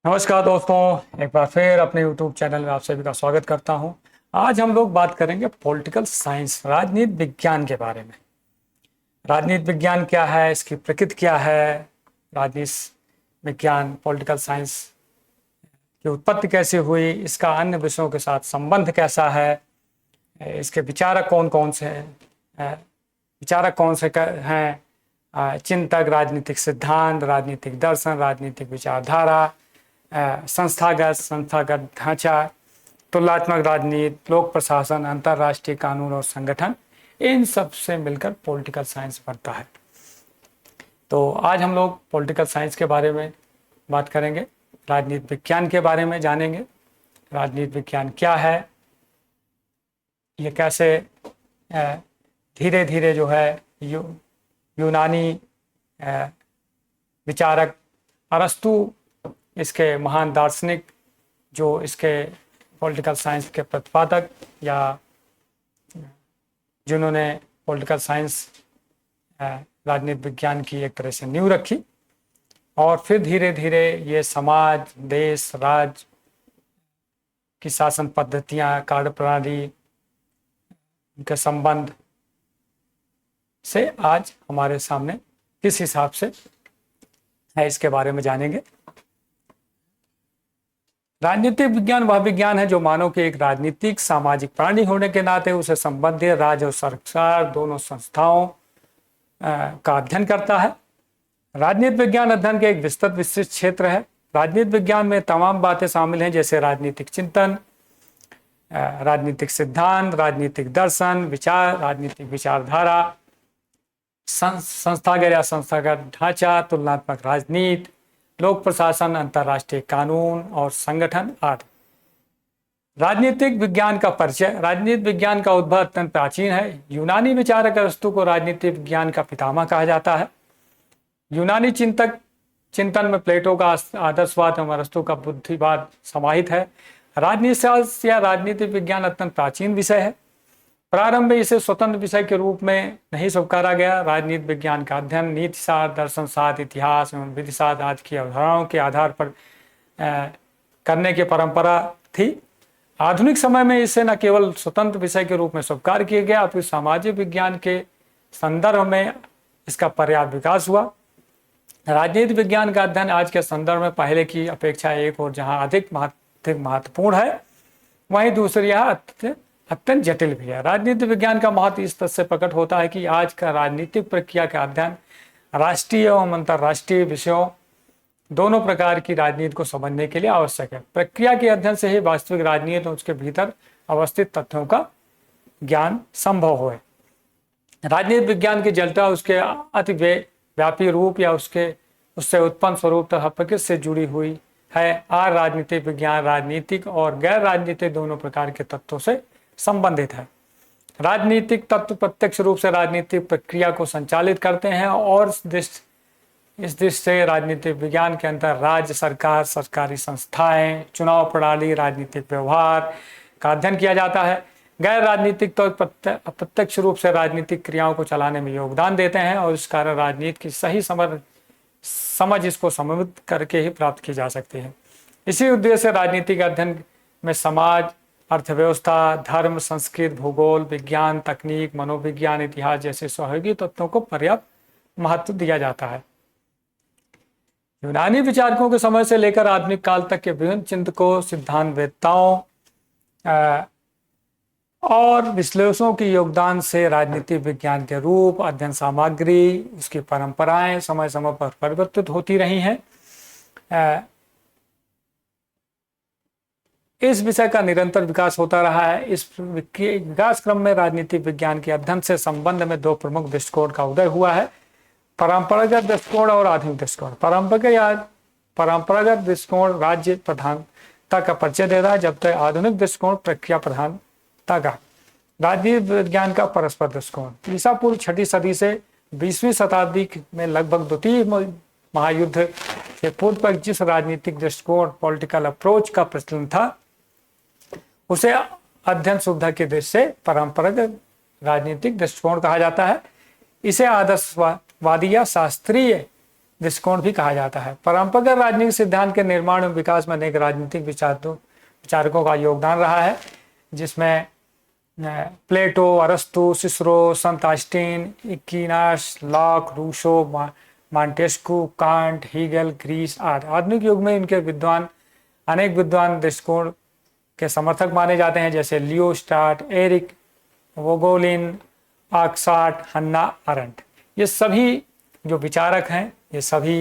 नमस्कार दोस्तों, एक बार फिर अपने YouTube चैनल में आप सभी का स्वागत करता हूं। आज हम लोग बात करेंगे पॉलिटिकल साइंस, राजनीति विज्ञान के बारे में। राजनीति विज्ञान क्या है, इसकी प्रकृति क्या है, राजनीति विज्ञान पॉलिटिकल साइंस की उत्पत्ति कैसे हुई, इसका अन्य विषयों के साथ संबंध कैसा है, इसके विचारक कौन कौन से हैं, चिंतक, राजनीतिक सिद्धांत, राजनीतिक दर्शन, राजनीतिक विचारधारा, संस्थागत ढांचा, तुलनात्मक राजनीति, लोक प्रशासन, अंतर्राष्ट्रीय कानून और संगठन, इन सब से मिलकर पॉलिटिकल साइंस बनता है। तो आज हम लोग पॉलिटिकल साइंस के बारे में बात करेंगे, राजनीति विज्ञान के बारे में जानेंगे। राजनीति विज्ञान क्या है, ये कैसे धीरे धीरे जो है यूनानी विचारक अरस्तु, इसके महान दार्शनिक, जो इसके पॉलिटिकल साइंस के प्रतिपादक या जिन्होंने पॉलिटिकल साइंस राजनीति विज्ञान की एक तरह से नींव रखी, और फिर धीरे धीरे ये समाज, देश, राज्य की शासन पद्धतियाँ, कार्यप्रणाली, उनके संबंध से आज हमारे सामने किस हिसाब से है, इसके बारे में जानेंगे। राजनीतिक विज्ञान वह विज्ञान है जो मानव के एक राजनीतिक सामाजिक प्राणी होने के नाते उसे संबंधित राज्य और सरकार दोनों संस्थाओं का अध्ययन करता है। राजनीति विज्ञान अध्ययन के एक विस्तृत विशिष्ट क्षेत्र है। राजनीति विज्ञान में तमाम बातें शामिल हैं, जैसे राजनीतिक चिंतन, राजनीतिक सिद्धांत, राजनीतिक दर्शन, विचार, राजनीतिक विचारधारा, संस्थागत या संस्थागत ढांचा, तुलनात्मक राजनीति, लोक प्रशासन, अंतर्राष्ट्रीय कानून और संगठन आदि। राजनीतिक विज्ञान का परिचय। राजनीति विज्ञान का उद्भव अत्यंत प्राचीन है। यूनानी विचारक अरस्तु को राजनीतिक विज्ञान का पितामह कहा जाता है। यूनानी चिंतन में प्लेटो का आदर्शवाद एवं अरस्तु का बुद्धिवाद समाहित है। राजनीति शास्त्र या राजनीतिक विज्ञान अत्यंत प्राचीन विषय है। प्रारंभ में इसे स्वतंत्र विषय के रूप में नहीं स्वीकारा गया। राजनीति विज्ञान का अध्ययन नीतिशास्त्र, दर्शनशास्त्र, इतिहास एवं विधिशास्त्र आदि की अवधारणाओं के आधार पर करने की परंपरा थी। आधुनिक समय में इसे न केवल स्वतंत्र विषय के रूप में स्वीकार किया गया, अपितु सामाजिक विज्ञान के संदर्भ में इसका पर्याप्त विकास हुआ। राजनीति विज्ञान का अध्ययन आज के संदर्भ में पहले की अपेक्षा एक और जहाँ अधिक महत्वपूर्ण है, वहीं दूसरी यह अत्यंत जटिल भी है। राजनीति विज्ञान का महत्व इस तथ्य से प्रकट होता है कि आज का राजनीतिक प्रक्रिया का अध्ययन राष्ट्रीय एवं अंतर्राष्ट्रीय विषयों दोनों प्रकार की राजनीति को समझने के लिए आवश्यक है। प्रक्रिया के अध्ययन से ही वास्तविक राजनीति और उसके भीतर अवस्थित तथ्यों का ज्ञान संभव हो। राजनीति विज्ञान की जटिलता उसके अति व्यापी रूप या उससे उत्पन्न स्वरूप तथा प्रकृति से जुड़ी हुई है। राजनीतिक विज्ञान राजनीतिक और गैर राजनीतिक दोनों प्रकार के तत्वों से संबंधित है। राजनीतिक तत्व प्रत्यक्ष रूप से राजनीतिक प्रक्रिया को संचालित करते हैं, और इस दृष्टि से राजनीतिक विज्ञान के अंतर राज्य सरकार, सरकारी संस्थाएं, चुनाव प्रणाली, राजनीतिक व्यवहार का अध्ययन किया जाता है। गैर राजनीतिक तो प्रत्यक्ष रूप से राजनीतिक क्रियाओं को चलाने में योगदान देते हैं, और इस कारण राजनीति की सही समझ इसको समन्वित करके ही प्राप्त की जा सकती है। इसी उद्देश्य से राजनीतिक अध्ययन में समाज, अर्थव्यवस्था, धर्म, संस्कृति, भूगोल, विज्ञान, तकनीक, मनोविज्ञान, इतिहास जैसे सहयोगी तत्वों को पर्याप्त महत्व दिया जाता है। यूनानी विचारकों के समय से लेकर आधुनिक काल तक के विभिन्न चिंतकों, सिद्धांतवेत्ताओं और विश्लेषकों के योगदान से राजनीतिक विज्ञान के रूप, अध्ययन सामग्री, उसकी परंपराएं समय समय पर परिवर्तित होती रही हैं। इस विषय का निरंतर विकास होता रहा है। इस विकास क्रम में राजनीतिक विज्ञान के अध्ययन से संबंध में दो प्रमुख दृष्टिकोण का उदय हुआ है, परंपरागत दृष्टिकोण और आधुनिक दृष्टिकोण। परंपरागत दृष्टिकोण राज्य प्रधानता का परिचय दे रहा है, जबकि आधुनिक दृष्टिकोण प्रक्रिया प्रधानता का। राजनीति विज्ञान का परस्पर दृष्टिकोण। ईसा पूर्व 6वीं सदी से 20वीं शताब्दी में लगभग द्वितीय महायुद्ध के पूर्व तक जिस राजनीतिक दृष्टिकोण पॉलिटिकल अप्रोच का प्रचलन था, उसे अध्ययन सुविधा की दृष्टि से परंपरागत राजनीतिक दृष्टिकोण कहा जाता है। इसे आदर्शवादी या शास्त्रीय दृष्टिकोण भी कहा जाता है। परंपरागत राजनीतिक सिद्धांत के निर्माण और विकास में अनेक राजनीतिक विचारकों का योगदान रहा है, जिसमें प्लेटो, अरस्तु, सिसरो, संत Austin, Aquinas, Locke, Rousseau, Montesquieu, Kant, Hegel, ग्रीस आदि। आधुनिक युग में इनके अनेक विद्वान दृष्टिकोण के समर्थक माने जाते हैं, जैसे लियो स्टार्ट, एरिक वोगोलिन, आक्साट, हन्ना अरेंट। ये सभी जो विचारक हैं ये सभी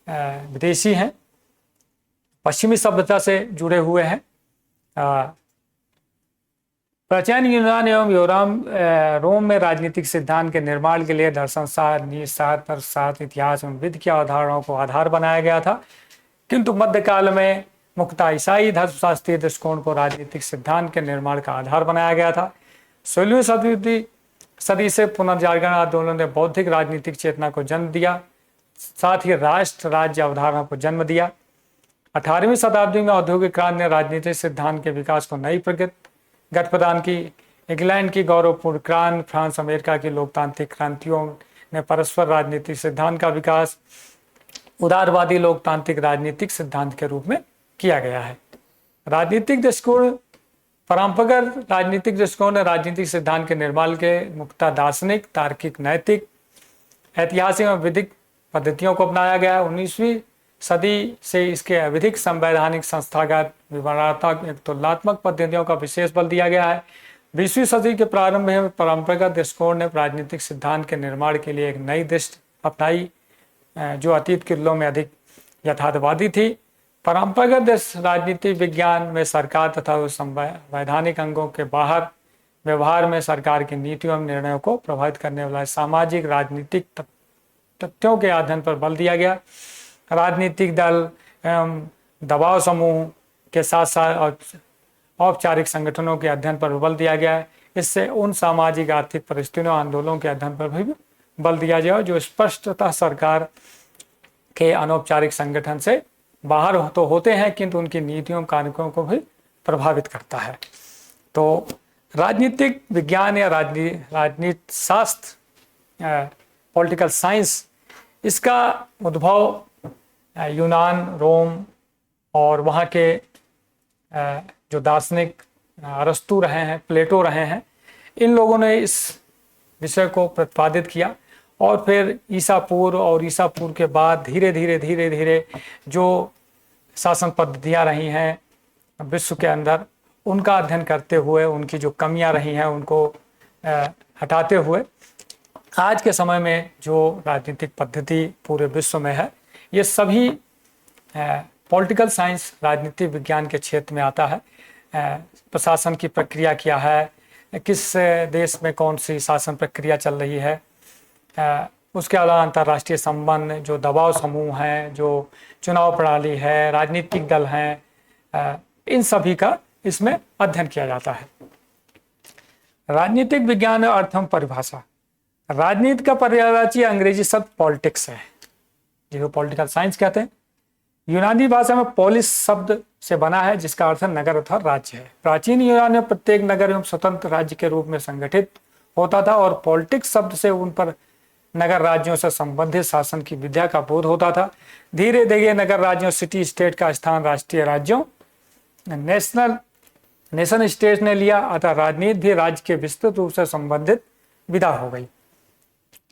विदेशी हैं, पश्चिमी सभ्यता से जुड़े हुए हैं। प्राचीन यूनान एवं रोम में राजनीतिक सिद्धांत के निर्माण के लिए दर्शनशास्त्र, नीतिशास्त्र, अर्थशास्त्र, इतिहास एवं विधि की अवधारणाओं को आधार बनाया गया था, किंतु मध्यकाल में मुख्यतः ईसाई धर्मशास्त्रीय दृष्टिकोण को राजनीतिक सिद्धांत के निर्माण का आधार बनाया गया था। 16वीं सदी से पुनर्जागरण आंदोलन ने बौद्धिक राजनीतिक चेतना को जन्म दिया, साथ ही राष्ट्र राज्य अवधारणा को जन्म दिया। 18वीं शताब्दी में औद्योगिक क्रांति ने राजनीतिक सिद्धांत के विकास को नई गति प्रदान की। इंग्लैंड की गौरवपूर्ण क्रांति, फ्रांस अमेरिका की लोकतांत्रिक क्रांतियों ने परस्पर राजनीतिक सिद्धांत का विकास उदारवादी लोकतांत्रिक राजनीतिक सिद्धांत के रूप में किया गया है। राजनीतिक दृष्टिकोण, परंपरागत राजनीतिक दृष्टिकोण ने राजनीतिक सिद्धांत के निर्माण के मुख्यतः दार्शनिक, तार्किक, नैतिक, ऐतिहासिक और विधिक पद्धतियों को अपनाया गया। 19वीं सदी से इसके अविधिक, संवैधानिक, संस्थागत, विवरणात्मक, तुलनात्मक पद्धतियों का विशेष बल दिया गया है। 20वीं सदी के प्रारंभ में परंपरागत दृष्टिकोण ने राजनीतिक सिद्धांत के निर्माण के लिए एक नई दृष्टि अपनाई, जो अतीत की तुलना में अधिक यथार्थवादी थी। परंपरागत राजनीतिक विज्ञान में सरकार तथा संवैधानिक अंगों के बाहर व्यवहार में सरकार की नीतियों एवं निर्णयों को प्रभावित करने वाले सामाजिक राजनीतिक तथ्यों के अध्ययन पर बल दिया गया। राजनीतिक दल एवं दबाव समूह के साथ साथ औपचारिक संगठनों के अध्ययन पर बल दिया गया है। इससे उन सामाजिक आर्थिक परिस्थितियों आंदोलनों के अध्ययन पर भी बल दिया जाए जो स्पष्टतः सरकार के अनौपचारिक संगठन से बाहर तो होते हैं, किंतु उनकी नीतियों कार्यक्रमों को भी प्रभावित करता है। तो राजनीतिक विज्ञान या राजनीति शास्त्र, पॉलिटिकल साइंस, इसका उद्भव यूनान, रोम और वहाँ के जो दार्शनिक अरस्तु रहे हैं, प्लेटो रहे हैं, इन लोगों ने इस विषय को प्रतिपादित किया। और फिर ईसा पूर्व और ईसा पूर्व के बाद धीरे धीरे जो शासन पद्धतियाँ रही हैं विश्व के अंदर, उनका अध्ययन करते हुए, उनकी जो कमियां रही हैं उनको हटाते हुए आज के समय में जो राजनीतिक पद्धति पूरे विश्व में है, ये सभी पॉलिटिकल साइंस, राजनीतिक विज्ञान के क्षेत्र में आता है। प्रशासन की प्रक्रिया क्या है, किस देश में कौन सी शासन प्रक्रिया चल रही है, उसके अलावा अंतर्राष्ट्रीय संबंध, जो दबाव समूह हैं, जो चुनाव प्रणाली है, राजनीतिक दल हैं, इन सभी का इसमें अध्ययन किया जाता है। राजनीतिक विज्ञान और अर्थ एवं परिभाषा। राजनीति का पर्यायवाची अंग्रेजी शब्द पॉलिटिक्स है, जिसे पॉलिटिकल साइंस कहते हैं। यूनानी भाषा में पोलिस शब्द से बना है, जिसका अर्थ नगर अथवा राज्य है। प्राचीन यूनान में प्रत्येक नगर एवं स्वतंत्र राज्य के रूप में संगठित होता था और पॉलिटिक्स शब्द से उन पर नगर राज्यों से संबंधित शासन की विद्या का बोध होता था। धीरे धीरे नगर राज्यों, सिटी स्टेट का स्थान राष्ट्रीय राज्यों, नेशन स्टेट ने लिया, अतः राजनीति भी राज्य के विस्तृत रूप से संबंधित विधा हो गई।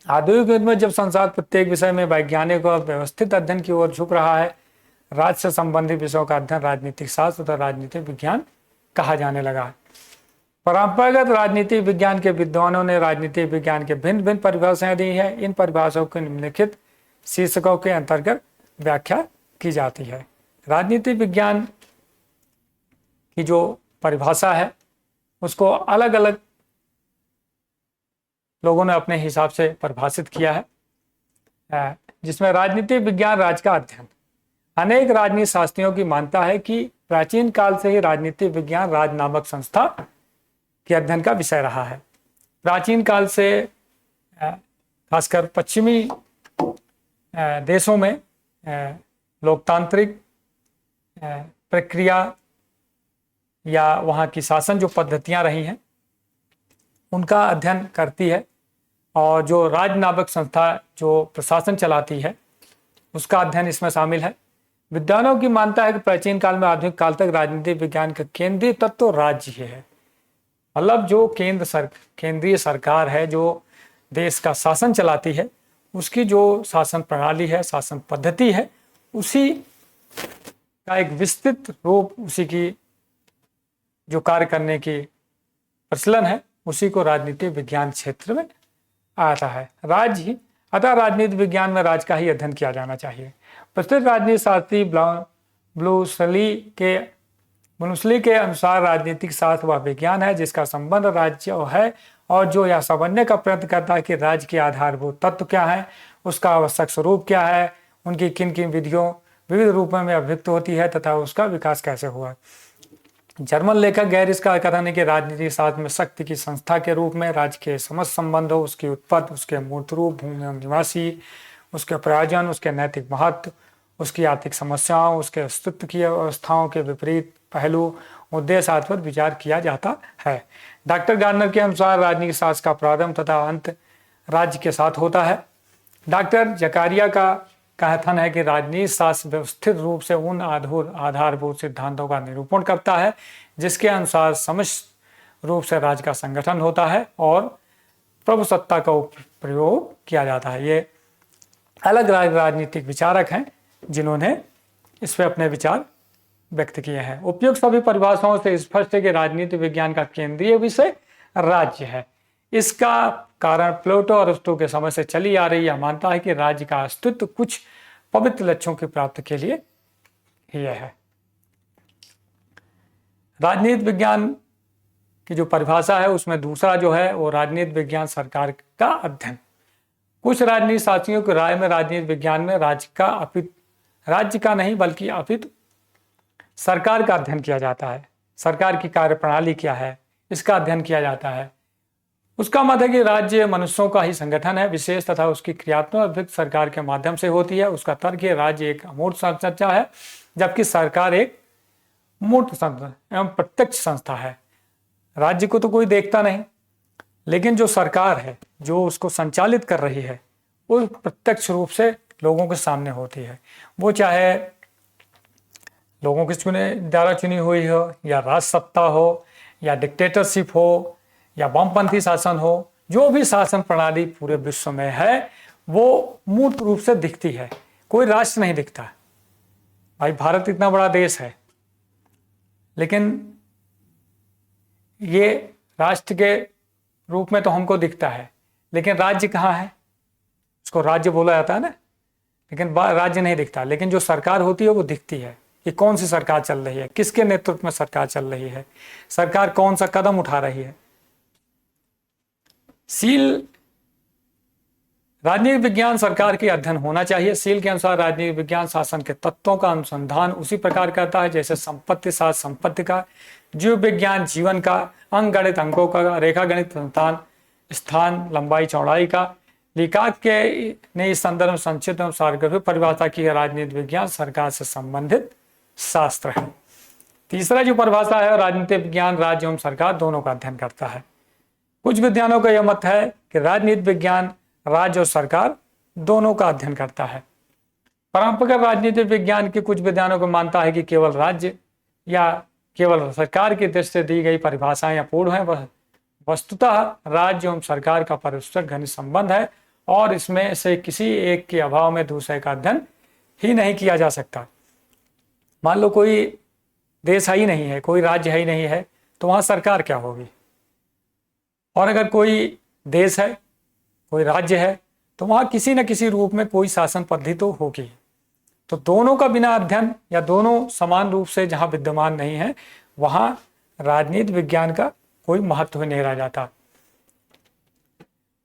आधुनिक युग में जब संसार प्रत्येक विषय में वैज्ञानिक और व्यवस्थित अध्ययन की ओर झुक रहा है, राज्य से संबंधित विषयों का अध्ययन राजनीतिक शास्त्र तथा राजनीतिक विज्ञान कहा जाने लगा। परंपरागत राजनीतिक विज्ञान के विद्वानों ने राजनीतिक विज्ञान के भिन्न भिन्न परिभाषाएं दी हैं। इन परिभाषाओं को निम्नलिखित शीर्षकों के अंतर्गत व्याख्या की जाती है। राजनीतिक विज्ञान की जो परिभाषा है उसको अलग अलग लोगों ने अपने हिसाब से परिभाषित किया है, जिसमें राजनीतिक विज्ञान राज्य का अध्ययन। अनेक राजनीति शास्त्रियों की मानता है कि प्राचीन काल से ही राजनीतिक विज्ञान राज नामक संस्था के अध्ययन का विषय रहा है। प्राचीन काल से खासकर पश्चिमी देशों में लोकतांत्रिक प्रक्रिया या वहाँ की शासन जो पद्धतियाँ रही हैं उनका अध्ययन करती है, और जो राज नामक संस्था जो प्रशासन चलाती है उसका अध्ययन इसमें शामिल है। विद्वानों की मानता है कि प्राचीन काल में आधुनिक काल तक राजनीतिक विज्ञान का केंद्रीय तत्व राज्य है। मतलब जो केंद्रीय सरकार है, जो देश का शासन चलाती है, उसकी जो शासन प्रणाली है, शासन पद्धति है, उसी का एक विस्तृत रूप, उसी की जो कार्य करने की प्रचलन है, उसी को राजनीतिक विज्ञान क्षेत्र में आता है। राज्य ही, अतः राजनीति विज्ञान में राज्य का ही अध्ययन किया जाना चाहिए। प्रसिद्ध राजनीति शास्त्री ब्लूमस्ली के अनुसार राजनीतिक शास्त्र वह विज्ञान है जिसका संबंध राज्य है और जो यह समझने का प्रयत्न करता है कि राज्य के आधारभूत तत्व क्या है, उसका आवश्यक स्वरूप क्या है, उनकी किन किन विधियों विविध रूपों में अभिव्यक्त होती है तथा उसका विकास कैसे हुआ। जर्मन लेखक गैरिस का कथन है कि राजनीतिक शास्त्र में शक्ति की संस्था के रूप में राज्य के समस्त संबंधों, उसकी उत्पत्ति, उसके मूर्त रूप, भूमि निवासी, उसके प्रयोजन, उसके नैतिक महत्व, उसकी आर्थिक समस्याओं, उसके अस्तित्व की अवस्थाओं के विपरीत पहलू, उद्देश्य आदि पर विचार किया जाता है। डॉक्टर गार्नर के अनुसार राजनीतिक शास्त्र का प्रारंभ तथा अंत राज्य के साथ होता है। डॉक्टर जकारिया का कथन है कि राजनीतिक शास्त्र व्यवस्थित रूप से उन आधारभूत सिद्धांतों का निरूपण करता है जिसके अनुसार समस्त रूप से राज्य का संगठन होता है और प्रभुसत्ता का प्रयोग किया जाता है। ये अलग राजनीतिक विचारक हैं जिन्होंने इस पर अपने विचार व्यक्त किए हैं। उपयुक्त सभी परिभाषाओं से स्पष्ट है कि राजनीति विज्ञान का केंद्रीय विषय राज्य है। इसका कारण प्लेटो और अरिस्टो के समय से चली आ रही यह मानता है कि राज्य का अस्तित्व कुछ पवित्र लक्ष्यों की प्राप्ति के लिए ही है। राजनीति विज्ञान की जो परिभाषा है उसमें दूसरा जो है वो राजनीति विज्ञान सरकार का अध्ययन। कुछ राजनीति शास्त्रियों की राय में राजनीति विज्ञान में राज्य का नहीं बल्कि अपितु सरकार का अध्ययन किया जाता है। सरकार की कार्यप्रणाली क्या है, इसका अध्ययन किया जाता है। उसका मत है कि राज्य मनुष्यों का ही संगठन है, विशेष तथा उसकी क्रियात्मक अभिव्यक्ति सरकार के माध्यम से होती है। उसका तर्क है राज्य एक अमूर्त संरचना है जबकि सरकार एक मूर्त एवं प्रत्यक्ष संस्था है। राज्य को तो कोई देखता नहीं, लेकिन जो सरकार है जो उसको संचालित कर रही है वो प्रत्यक्ष रूप से लोगों के सामने होती है। वो चाहे लोगों के द्वारा चुनी हुई हो या राज सत्ता हो या डिक्टेटरशिप हो या वामपंथी शासन हो, जो भी शासन प्रणाली पूरे विश्व में है वो मूर्त रूप से दिखती है। कोई राष्ट्र नहीं दिखता। भाई भारत इतना बड़ा देश है, लेकिन ये राष्ट्र के रूप में तो हमको दिखता है, लेकिन राज्य कहाँ है? उसको राज्य बोला जाता है ना, लेकिन राज्य नहीं दिखता। लेकिन जो सरकार होती है वो दिखती है कि कौन सी सरकार चल रही है, किसके नेतृत्व में सरकार चल रही है, सरकार कौन सा कदम उठा रही है। सील राजनीतिक विज्ञान सरकार के अध्ययन होना चाहिए। सील के अनुसार राजनीतिक विज्ञान शासन के तत्वों का अनुसंधान उसी प्रकार करता है जैसे संपत्ति शास्त्र संपत्ति का, जीव विज्ञान जीवन का, अंक गणित अंकों का, रेखा गणित संतान स्थान लंबाई चौड़ाई का। लिकाक के ने इस संदर्भ में संक्षिप्त एवं सारगर्भित परिभाषा की है। राजनीतिक विज्ञान सरकार से संबंधित शास्त्र है। तीसरा जो परिभाषा है राजनीतिक विज्ञान राज्य एवं सरकार दोनों का अध्ययन करता है। कुछ विद्वानों का यह मत है कि राजनीतिक विज्ञान राज्य और सरकार दोनों का अध्ययन करता है। परंपरागत राजनीतिक विज्ञान के कुछ विद्वानों को मानता है कि केवल राज्य या केवल सरकार की दृष्टि से दी गई परिभाषाएं या पूर्ण है। वह वस्तुतः राज्य एवं सरकार का परस्पर घनिष्ठ संबंध है और इसमें से किसी एक के अभाव में दूसरे का अध्ययन ही नहीं किया जा सकता। मान लो कोई देश है ही नहीं है, कोई राज्य है ही नहीं है, तो वहां सरकार क्या होगी? और अगर कोई देश है, कोई राज्य है, तो वहां किसी न किसी रूप में कोई शासन पद्धति तो होगी। तो दोनों का बिना अध्ययन या दोनों समान रूप से जहां विद्यमान नहीं है वहां राजनीति विज्ञान का कोई महत्व नहीं रह जाता।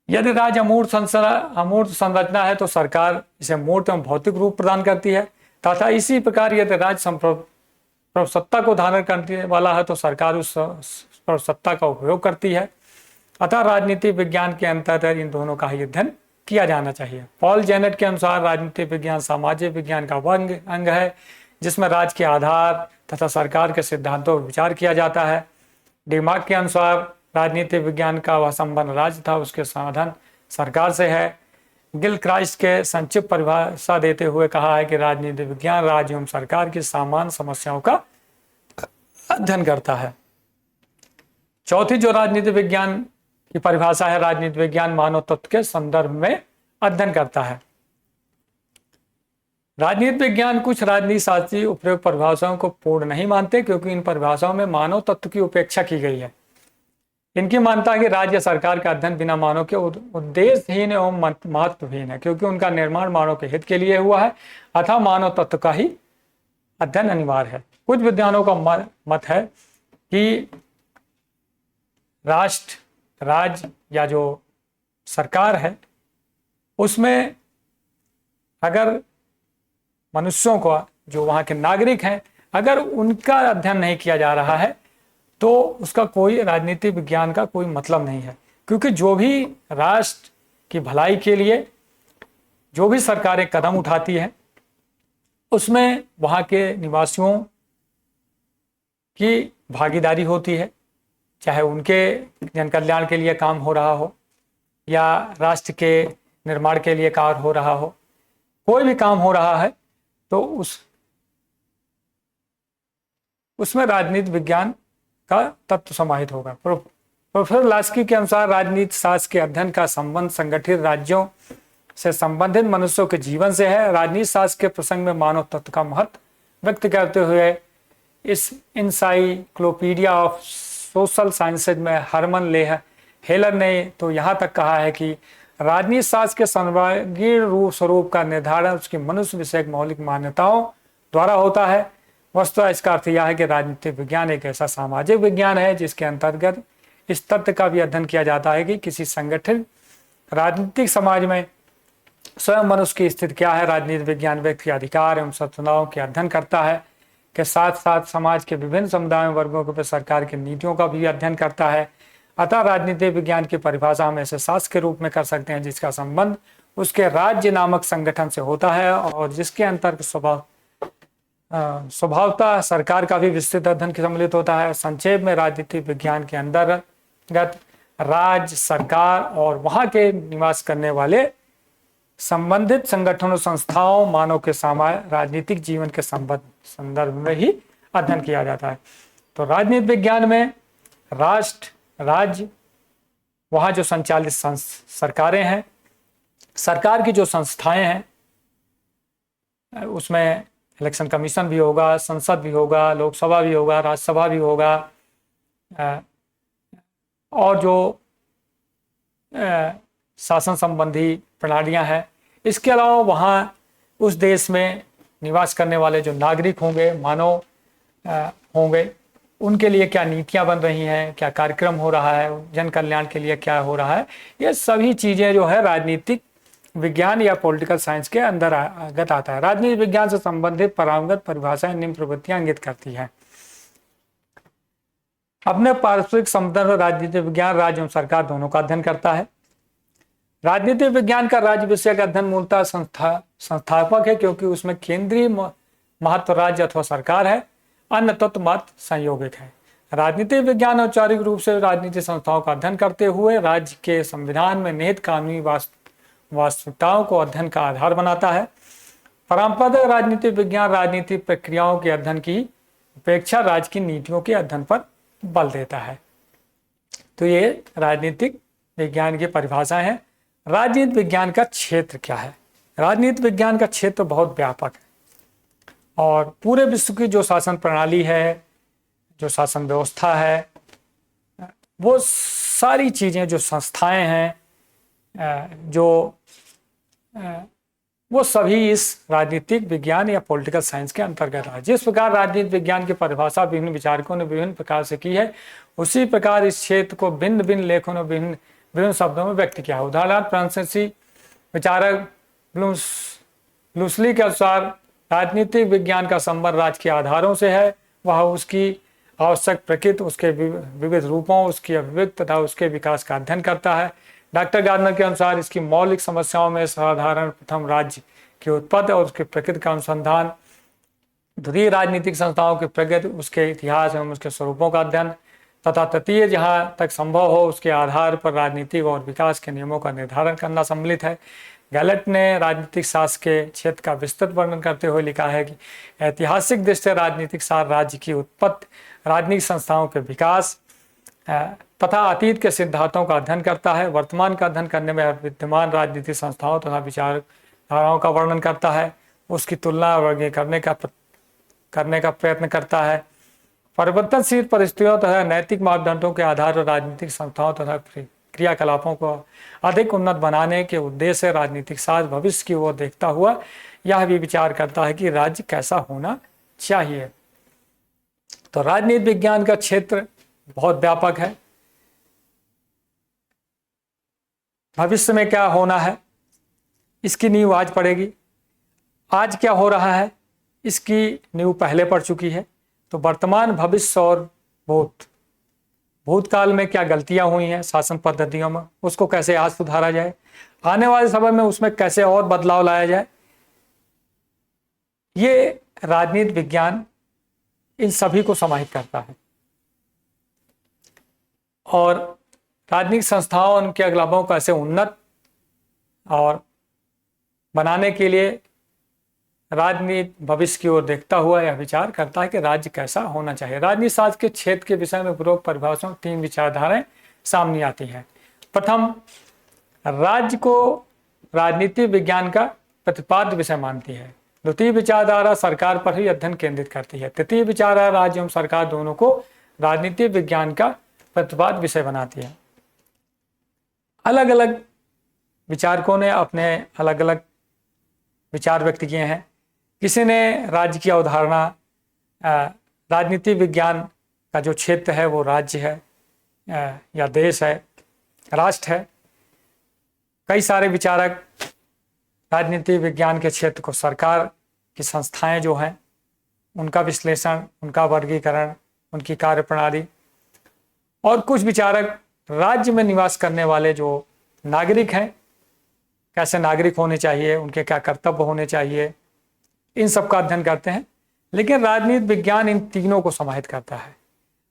यदि राज्य अमूर्त संरचना है तो सरकार इसे मूर्त एवं भौतिक रूप प्रदान करती है तथा इसी प्रकार यदि राज्य प्रभुसत्ता को धारण करने वाला है तो सरकार उस प्रभुसत्ता का उपयोग करती है। अतः राजनीतिक विज्ञान के अंतर्गत इन दोनों का ही अध्ययन किया जाना चाहिए। पॉल जेनेट के अनुसार राजनीतिक विज्ञान सामाजिक विज्ञान का अंग है जिसमें राज्य के आधार तथा सरकार के सिद्धांतों पर विचार किया जाता है। डिमार्क के अनुसार राजनीतिक विज्ञान का वह संबंध राज्य था उसके साधन सरकार से है। गिल क्राइस्ट के संक्षिप्त परिभाषा देते हुए कहा है कि राजनीति विज्ञान राज्य एवं सरकार की सामान्य समस्याओं का अध्ययन करता है। चौथी जो राजनीति विज्ञान की परिभाषा है, राजनीति विज्ञान मानव तत्व के संदर्भ में अध्ययन करता है। राजनीति विज्ञान कुछ राजनीति शास्त्रीय उपयुक्त परिभाषाओं को पूर्ण नहीं मानते, क्योंकि इन परिभाषाओं में मानव तत्व की उपेक्षा की गई है। इनकी मान्यता है कि राज्य सरकार का अध्ययन बिना मानव के उद्देश्यहीन एवं महत्वहीन है, क्योंकि उनका निर्माण मानव के हित के लिए हुआ है, अतः मानव तत्व का ही अध्ययन अनिवार्य है। कुछ विद्वानों का मत है कि राष्ट्र, राज्य या जो सरकार है उसमें अगर मनुष्यों को, जो वहाँ के नागरिक हैं, अगर उनका अध्ययन नहीं किया जा रहा है तो उसका कोई राजनीतिक विज्ञान का कोई मतलब नहीं है। क्योंकि जो भी राष्ट्र की भलाई के लिए जो भी सरकारें कदम उठाती हैं उसमें वहाँ के निवासियों की भागीदारी होती है, चाहे उनके जन कल्याण के लिए काम हो रहा हो या राष्ट्र के निर्माण के लिए कार्य हो रहा हो, कोई भी काम हो रहा है तो उसमें राजनीति विज्ञान का तत्व समाहित होगा। प्रोफेसर लास्की के अनुसार राजनीति शास्त्र के अध्ययन का संबंध संगठित राज्यों से संबंधित मनुष्यों के जीवन से है। राजनीति शास्त्र के प्रसंग में मानव तत्व का महत्व व्यक्त करते हुए इस इंसाइक्लोपीडिया ऑफ सोशल साइंसेज में हरमन हेलर ने तो यहाँ तक कहा है कि राजनीति शास्त्र के सर्वांगीण रूप स्वरूप का निर्धारण उसकी मनुष्य विषयक मौलिक मान्यताओं द्वारा होता है। वस्तुतः इसका अर्थ यह है कि राजनीतिक विज्ञान एक ऐसा सामाजिक विज्ञान है जिसके अंतर्गत इस तथ्य का भी अध्ययन किया जाता है कि किसी संगठित राजनीतिक समाज में स्वयं मनुष्य की स्थिति क्या है। राजनीतिक विज्ञान व्यक्ति के अधिकार एवं स्वतंत्रताओं के अध्ययन करता है के साथ साथ समाज के विभिन्न समुदायों वर्गों के सरकार की नीतियों का भी अध्ययन करता है। अतः राजनीतिक विज्ञान की परिभाषा हम ऐसे शास्त्र के रूप में कर सकते हैं जिसका संबंध उसके राज्य नामक संगठन से होता है और जिसके अंतर्गत स्वभावतः सरकार का भी विस्तृत अध्ययन सम्मिलित होता है। संक्षेप में राजनीतिक विज्ञान के अंतर्गत राज्य, सरकार और वहां के निवास करने वाले संबंधित संगठनों, संस्थाओं, मानव के राजनीतिक जीवन के संदर्भ में ही अध्ययन किया जाता है। तो राजनीतिक विज्ञान में राष्ट्र, राज्य, वहाँ जो संचालित सरकारें हैं, सरकार की जो संस्थाएं हैं, उसमें इलेक्शन कमीशन भी होगा, संसद भी होगा, लोकसभा भी होगा, राज्यसभा भी होगा, और जो शासन संबंधी प्रणालियां हैं। इसके अलावा वहाँ उस देश में निवास करने वाले जो नागरिक होंगे, मानव होंगे, उनके लिए क्या नीतियां बन रही हैं, क्या कार्यक्रम हो रहा है, जन कल्याण के लिए क्या हो रहा है, ये सभी चीज़ें जो है राजनीतिक विज्ञान या पॉलिटिकल साइंस के अंदर आगत आता है। राजनीतिक विज्ञान से संबंधित परंपरागत परिभाषाएं निम्न प्रवृत्तियां इंगित करती हैं। अपने पारस्परिक संबंध राजनीतिक विज्ञान राज्य एवं सरकार दोनों का अध्ययन करता है। राजनीतिक विज्ञान का राज्य विषय का अध्ययन मूलतः संस्थापक है, क्योंकि उसमें केंद्रीय महत्व राज्य अथवा सरकार है, अन्य तत्व मात्र संयोगिक है। राजनीतिक विज्ञान औपचारिक रूप से राजनीतिक संस्थाओं का अध्ययन करते हुए राज्य के संविधान में निहित कानूनी वास्तविकताओं को अध्ययन का आधार बनाता है। परंपरागत राजनीतिक विज्ञान राजनीतिक प्रक्रियाओं के अध्ययन की अपेक्षा राज्य की नीतियों के अध्ययन पर बल देता है। तो ये राजनीतिक विज्ञान की परिभाषाएं हैं। राजनीतिक विज्ञान का क्षेत्र क्या है? राजनीतिक विज्ञान का क्षेत्र बहुत व्यापक है और पूरे विश्व की जो शासन प्रणाली है, जो शासन व्यवस्था है, वो सारी चीज़ें, जो संस्थाएं हैं, वो सभी इस राजनीतिक विज्ञान या पॉलिटिकल साइंस के अंतर्गत है। जिस प्रकार राजनीतिक विज्ञान की परिभाषा विभिन्न विचारकों ने विभिन्न प्रकार से की है, उसी प्रकार इस क्षेत्र को भिन्न भिन्न लेखों ने विभिन्न शब्दों में व्यक्त किया है। उदाहरण फ्रांसीसी विचारक ब्लूसली के अनुसार राजनीतिक विज्ञान का संबंध राज्य के आधारों से है। वह उसकी आवश्यक प्रकृति, उसके विविध रूपों, उसकी अभिव्यक्ति तथा उसके विकास का अध्ययन करता है। डॉक्टर गार्डनर के अनुसार इसकी मौलिक समस्याओं में साधारण प्रथम राज्य की उत्पत्ति और उसकी प्रकृति का अनुसंधान, द्वितीय राजनीतिक संस्थाओं की प्रगति, उसके इतिहास एवं उसके स्वरूपों का अध्ययन, तथा तृतीय जहाँ तक संभव हो उसके आधार पर राजनीतिक और विकास के नियमों का निर्धारण करना सम्मिलित है। गैलेट ने राजनीतिक शास्त्र के क्षेत्र का विस्तृत वर्णन करते हुए लिखा है कि ऐतिहासिक दृष्टि से राजनीतिक शास्त्र राज्य की उत्पत्ति, राजनीतिक संस्थाओं के विकास तथा अतीत के सिद्धांतों का अध्ययन करता है। वर्तमान का अध्ययन करने में विद्यमान राजनीतिक संस्थाओं तथा विचारधाराओं का वर्णन करता है, उसकी तुलना और वर्गीकरण करने का प्रयत्न करता है। परिवर्तनशील परिस्थितियों तथा नैतिक मापदंडों के आधार पर राजनीतिक संस्थाओं तथा क्रियाकलापों को अधिक उन्नत बनाने के उद्देश्य से राजनीतिक शास्त्र भविष्य की ओर देखता हुआ यह भी विचार करता है कि राज्य कैसा होना चाहिए। तो राजनीति विज्ञान का क्षेत्र बहुत व्यापक है। भविष्य में क्या होना है इसकी नींव आज पड़ेगी। आज क्या हो रहा है इसकी नींव पहले पड़ चुकी है। तो वर्तमान, भविष्य और भूतकाल में क्या गलतियां हुई हैं शासन पद्धतियों में, उसको कैसे आज सुधारा जाए, आने वाले समय में उसमें कैसे और बदलाव लाया जाए, ये राजनीति विज्ञान इन सभी को समाहित करता है। और राजनीतिक संस्थाओं उनके क्रियाकलापों को ऐसे उन्नत और बनाने के लिए राजनीति भविष्य की ओर देखता हुआ यह विचार करता है कि राज्य कैसा होना चाहिए। राजनीति शास्त्र के क्षेत्र के विषय में उपरोक्त परिभाषाओं 3 विचारधाराएं सामने आती हैं। प्रथम, राज्य को राजनीति विज्ञान का प्रतिपाद्य विषय मानती है। द्वितीय विचारधारा सरकार पर ही अध्ययन केंद्रित करती है। तृतीय विचारधारा राज्य एवं सरकार दोनों को राजनीति विज्ञान का प्रतिपाद्य विषय बनाती है। अलग अलग विचारकों ने अपने अलग अलग विचार व्यक्त किए हैं। किसी ने राज्य की अवधारणा, राजनीति विज्ञान का जो क्षेत्र है वो राज्य है या देश है, राष्ट्र है। कई सारे विचारक राजनीति विज्ञान के क्षेत्र को सरकार की संस्थाएं जो हैं उनका विश्लेषण, उनका वर्गीकरण, उनकी कार्यप्रणाली, और कुछ विचारक राज्य में निवास करने वाले जो नागरिक हैं, कैसे नागरिक होने चाहिए, उनके क्या कर्तव्य होने चाहिए, इन सब का अध्ययन करते हैं। लेकिन राजनीति विज्ञान इन तीनों को समाहित करता है।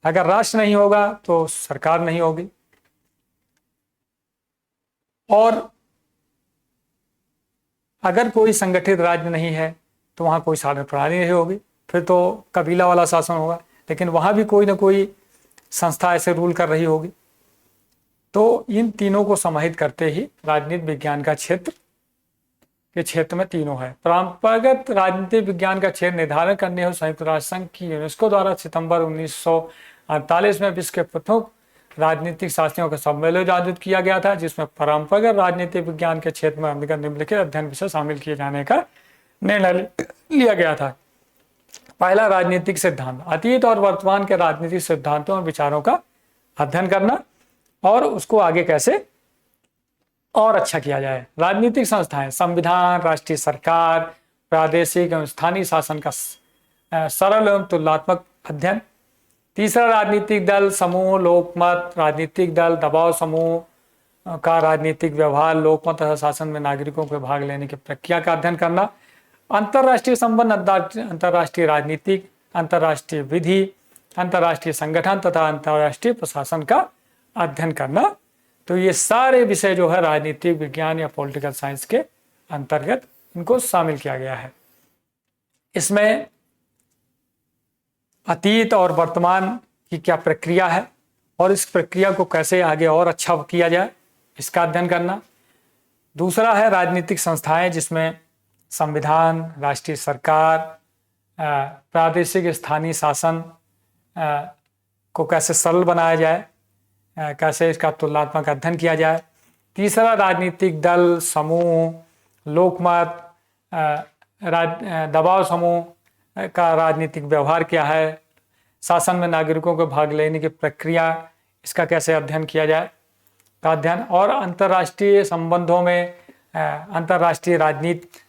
अगर राष्ट्र नहीं होगा तो सरकार नहीं होगी, और अगर कोई संगठित राज्य नहीं है तो वहाँ कोई शासन प्रणाली नहीं होगी, फिर तो कबीला वाला शासन होगा। लेकिन वहाँ भी कोई ना कोई संस्था ऐसे रूल कर रही होगी। तो इन तीनों को समाहित करते ही राजनीति विज्ञान का क्षेत्र में तीनों है। परंपरागत राजनीतिक विज्ञान का क्षेत्र निर्धारण करने हेतु संयुक्त राष्ट्र संघ की यूनेस्को द्वारा सितंबर 1948 में विश्व के प्रमुख राजनीतिक शास्त्रियों का सम्मेलन आयोजित किया गया था, जिसमें परंपरागत राजनीतिक विज्ञान के क्षेत्र में निम्नलिखित अध्ययन विषय शामिल किए जाने का निर्णय लिया गया था। पहला, राजनीतिक सिद्धांत, अतीत और वर्तमान के राजनीतिक सिद्धांतों और विचारों का अध्ययन करना और उसको आगे कैसे और अच्छा किया जाए। राजनीतिक संस्थाएं, संविधान, राष्ट्रीय सरकार, प्रादेशिक एवं स्थानीय शासन का सरल एवं तुलनात्मक अध्ययन। तीसरा, राजनीतिक दल समूह, लोकमत, राजनीतिक दल, दबाव समूह का राजनीतिक व्यवहार, लोकमत तथा शासन में नागरिकों के भाग लेने की प्रक्रिया का अध्ययन करना। अंतर्राष्ट्रीय संबंध, अंतर्राष्ट्रीय राजनीतिक, अंतर्राष्ट्रीय विधि, अंतर्राष्ट्रीय संगठन तथा अंतर्राष्ट्रीय प्रशासन का अध्ययन करना। तो ये सारे विषय जो है राजनीतिक विज्ञान या पॉलिटिकल साइंस के अंतर्गत इनको शामिल किया गया है। इसमें अतीत और वर्तमान की क्या प्रक्रिया है और इस प्रक्रिया को कैसे आगे और अच्छा किया जाए, इसका अध्ययन करना। दूसरा है राजनीतिक संस्थाएं, जिसमें संविधान, राष्ट्रीय सरकार, प्रादेशिक स्थानीय शासन को कैसे सरल बनाया जाए, कैसे इसका तुलनात्मक अध्ययन किया जाए। तीसरा, राजनीतिक दल, समूह, लोकमत, दबाव समूह का राजनीतिक व्यवहार क्या है, शासन में नागरिकों को भाग लेने की प्रक्रिया, इसका कैसे अध्ययन किया जाए का अध्ययन। और अंतर्राष्ट्रीय संबंधों में अंतर्राष्ट्रीय राजनीति,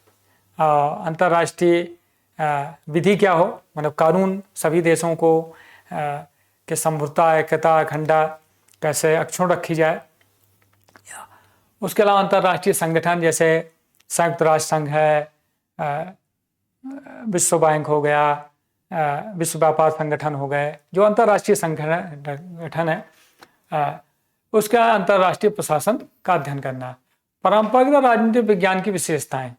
अंतर्राष्ट्रीय विधि क्या हो, मतलब कानून सभी देशों को के समृद्धता, एकता, अखंडता कैसे अक्षुण्ण रखी जाए। उसके अलावा अंतर्राष्ट्रीय संगठन जैसे संयुक्त राष्ट्र संघ है, विश्व बैंक हो गया, विश्व व्यापार संगठन हो गए, जो अंतर्राष्ट्रीय संगठन है, उसका अंतर्राष्ट्रीय प्रशासन का अध्ययन करना। परंपरागत राजनीतिक विज्ञान की विशेषताएं।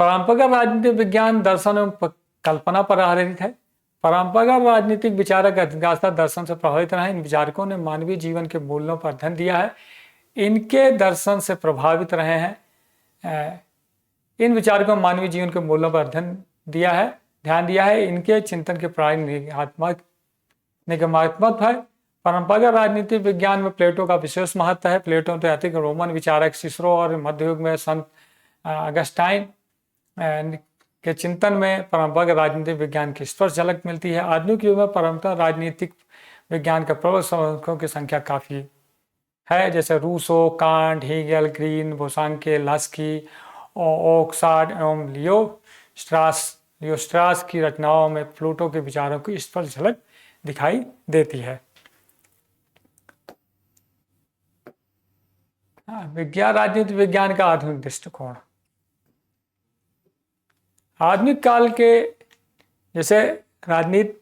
परंपरागत राजनीतिक विज्ञान दर्शन एवं कल्पना पर आधारित है। परंपरागत राजनीतिक विचारक अधिकांशतः दर्शन से प्रभावित रहे। इन विचारकों ने मानवीय जीवन के मूल्यों पर अध्ययन दिया है। इनके दर्शन से प्रभावित रहे हैं। इन विचारकों ने मानवीय जीवन के मूल्यों पर ध्यान दिया है। इनके चिंतन के प्रणाली निगमात्मक है। परंपरागत राजनीतिक विज्ञान में प्लेटो का विशेष महत्व है। प्लेटो तो अधिक रोमन विचारक सिसरो और मध्ययुग में संत अगस्टाइन के चिंतन में परंपरागत राजनीतिक विज्ञान की स्पष्ट झलक मिलती है। आधुनिक युग में परंपरागत राजनीतिक विज्ञान के प्रबल समर्थकों की संख्या काफी है, जैसे Rousseau, Kant, Hegel, Green, Bosanquet, Laski, Oakeshott एवं लियोस्ट्रास की रचनाओं में प्लेटो के विचारों की स्पष्ट झलक दिखाई देती है। विज्ञान, राजनीति विज्ञान का आधुनिक दृष्टिकोण। आधुनिक काल के जैसे राजनीति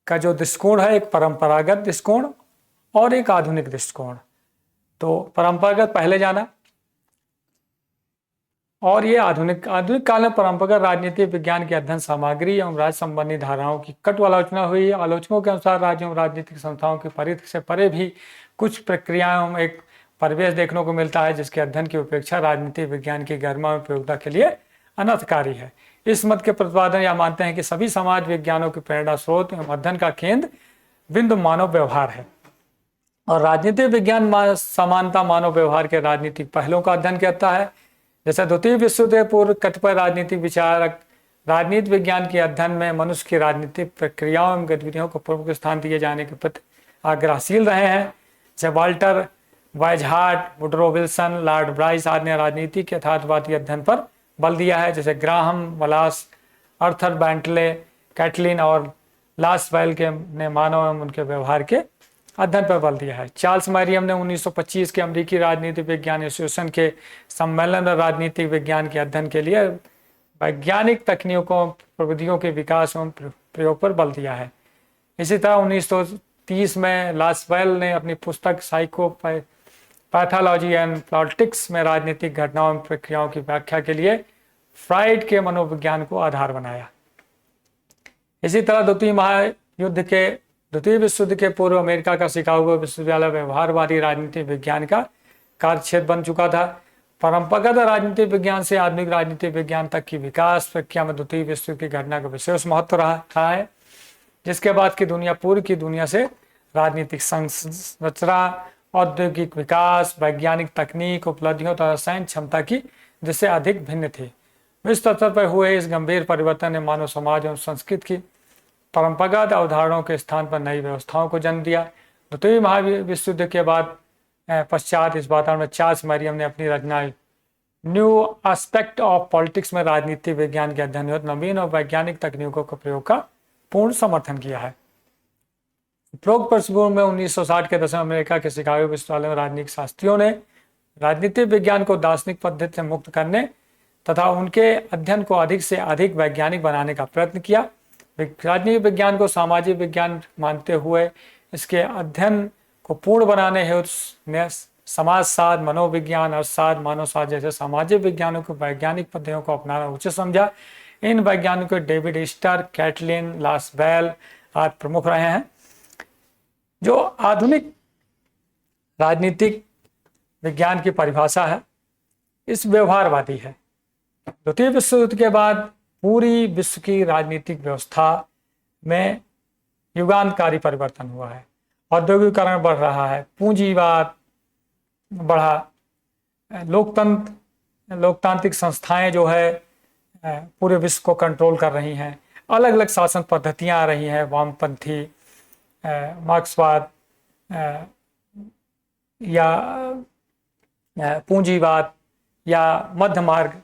का जो दृष्टिकोण है, एक परंपरागत दृष्टिकोण और एक आधुनिक दृष्टिकोण। तो परंपरागत पहले जाना और ये आधुनिक काल में परंपरागत राजनीतिक विज्ञान की अध्ययन सामग्री एवं राज्य संबंधी धाराओं की कटु आलोचना हुई। आलोचकों के अनुसार राज्यों एवं राजनीतिक संस्थाओं की परिधि से परे भी कुछ प्रक्रियाओं में एक परिवेश देखने को मिलता है, जिसके अध्ययन की उपेक्षा राजनीतिक विज्ञान की गरिमा और उपयोगिता के लिए अनर्थकारी है। इस मत के प्रतिपादन यह मानते हैं कि सभी समाज विज्ञानों की प्रेरणा स्रोत एवं अध्ययन का केंद्र बिंदु मानव व्यवहार है और राजनीतिक विज्ञान समानता मानव व्यवहार के राजनीतिक पहलुओं का अध्ययन करता है। जैसे द्वितीय विश्व युद्ध पूर्व कतिपय राजनीतिक विचारक राजनीति विज्ञान के अध्ययन में मनुष्य की राजनीतिक प्रक्रियाओं एवं गतिविधियों को प्रमुख स्थान दिए जाने के प्रति आग्रहशील रहे हैं। जैसे वाल्टर वाइजहार्ट, वुडरो विल्सन, लॉर्ड ब्राइस आदि ने राजनीति के यथार्थवादी अध्ययन पर बल दिया है। जैसे ग्राहम वलास, अर्थर बेंटले, कैटलिन और लासवेल ने मानव एवं उनके व्यवहार के अध्ययन पर बल दिया है। चार्ल्स मैरियम ने 1925 के अमेरिकी राजनीतिक विज्ञान एसोसिएशन के सम्मेलन में राजनीतिक विज्ञान के अध्ययन के लिए वैज्ञानिक तकनीकों प्रविधियों के विकास एवं प्रयोग पर बल दिया है। इसी तरह 1930 में लासवेल ने अपनी पुस्तक साइकोपैथोलॉजी एंड पॉलिटिक्स में राजनीतिक घटनाओं एवं प्रक्रियाओं की व्याख्या के लिए फ्राइड के मनोविज्ञान को आधार बनाया। इसी तरह द्वितीय विश्व युद्ध के पूर्व अमेरिका का शिकागो विश्वविद्यालय व्यवहारवादी राजनीतिक विज्ञान का कार्यक्षेत्र बन चुका था। परंपरागत राजनीतिक विज्ञान से आधुनिक राजनीतिक विज्ञान तक की विकास प्रक्रिया में द्वितीय विश्व युद्ध की घटना का विशेष महत्व रहा है, जिसके बाद की दुनिया पूर्व की दुनिया से राजनीतिक संरचना, औद्योगिक विकास, वैज्ञानिक तकनीक, उपलब्धियों तथा सैन्य क्षमता की जिससे अधिक भिन्न थी। विश्व स्तर पर हुए इस गंभीर परिवर्तन ने मानव समाज और संस्कृति की परंपरागत अवधारणाओं के स्थान पर नई व्यवस्थाओं को जन्म दिया। द्वितीय महाविश्व युद्ध के बाद पश्चात इस वातावरण में चार्ल्स मैरियम ने अपनी रचना न्यू एस्पेक्ट ऑफ पॉलिटिक्स में राजनीतिक विज्ञान के अध्ययन और नवीन और वैज्ञानिक तकनीकों के प्रयोग का पूर्ण समर्थन किया है। उपरोक्त पृष्ठभूमि में 1960 के दशक में अमेरिका के शिकागो विश्वविद्यालय में राजनीतिक शास्त्रियों ने राजनीतिक विज्ञान को दार्शनिक पद्धति से मुक्त करने तथा उनके अध्ययन को अधिक से अधिक वैज्ञानिक बनाने का प्रयत्न किया। राजनीतिक विज्ञान को सामाजिक विज्ञान मानते हुए इसके अध्ययन को पूर्ण बनाने हेतु समाजशास्त्र, मनोविज्ञान, अर्थशास्त्र, मानवशास्त्र जैसे सामाजिक विज्ञानों को वैज्ञानिक पद्धतियों को अपनाना उचित समझा। इन वैज्ञानिकों डेविड ईस्टर, कैटलिन, लासवेल आदि प्रमुख रहे हैं। जो आधुनिक राजनीतिक विज्ञान की परिभाषा है इस व्यवहारवादी है। द्वितीय विश्व युद्ध के बाद पूरी विश्व की राजनीतिक व्यवस्था में युगांतकारी परिवर्तन हुआ है। औद्योगिकरण बढ़ रहा है, पूंजीवाद बढ़ा, लोकतांत्रिक संस्थाएं जो है पूरे विश्व को कंट्रोल कर रही हैं, अलग अलग शासन पद्धतियां आ रही हैं, वामपंथी, मार्क्सवाद या पूंजीवाद या मध्य मार्ग।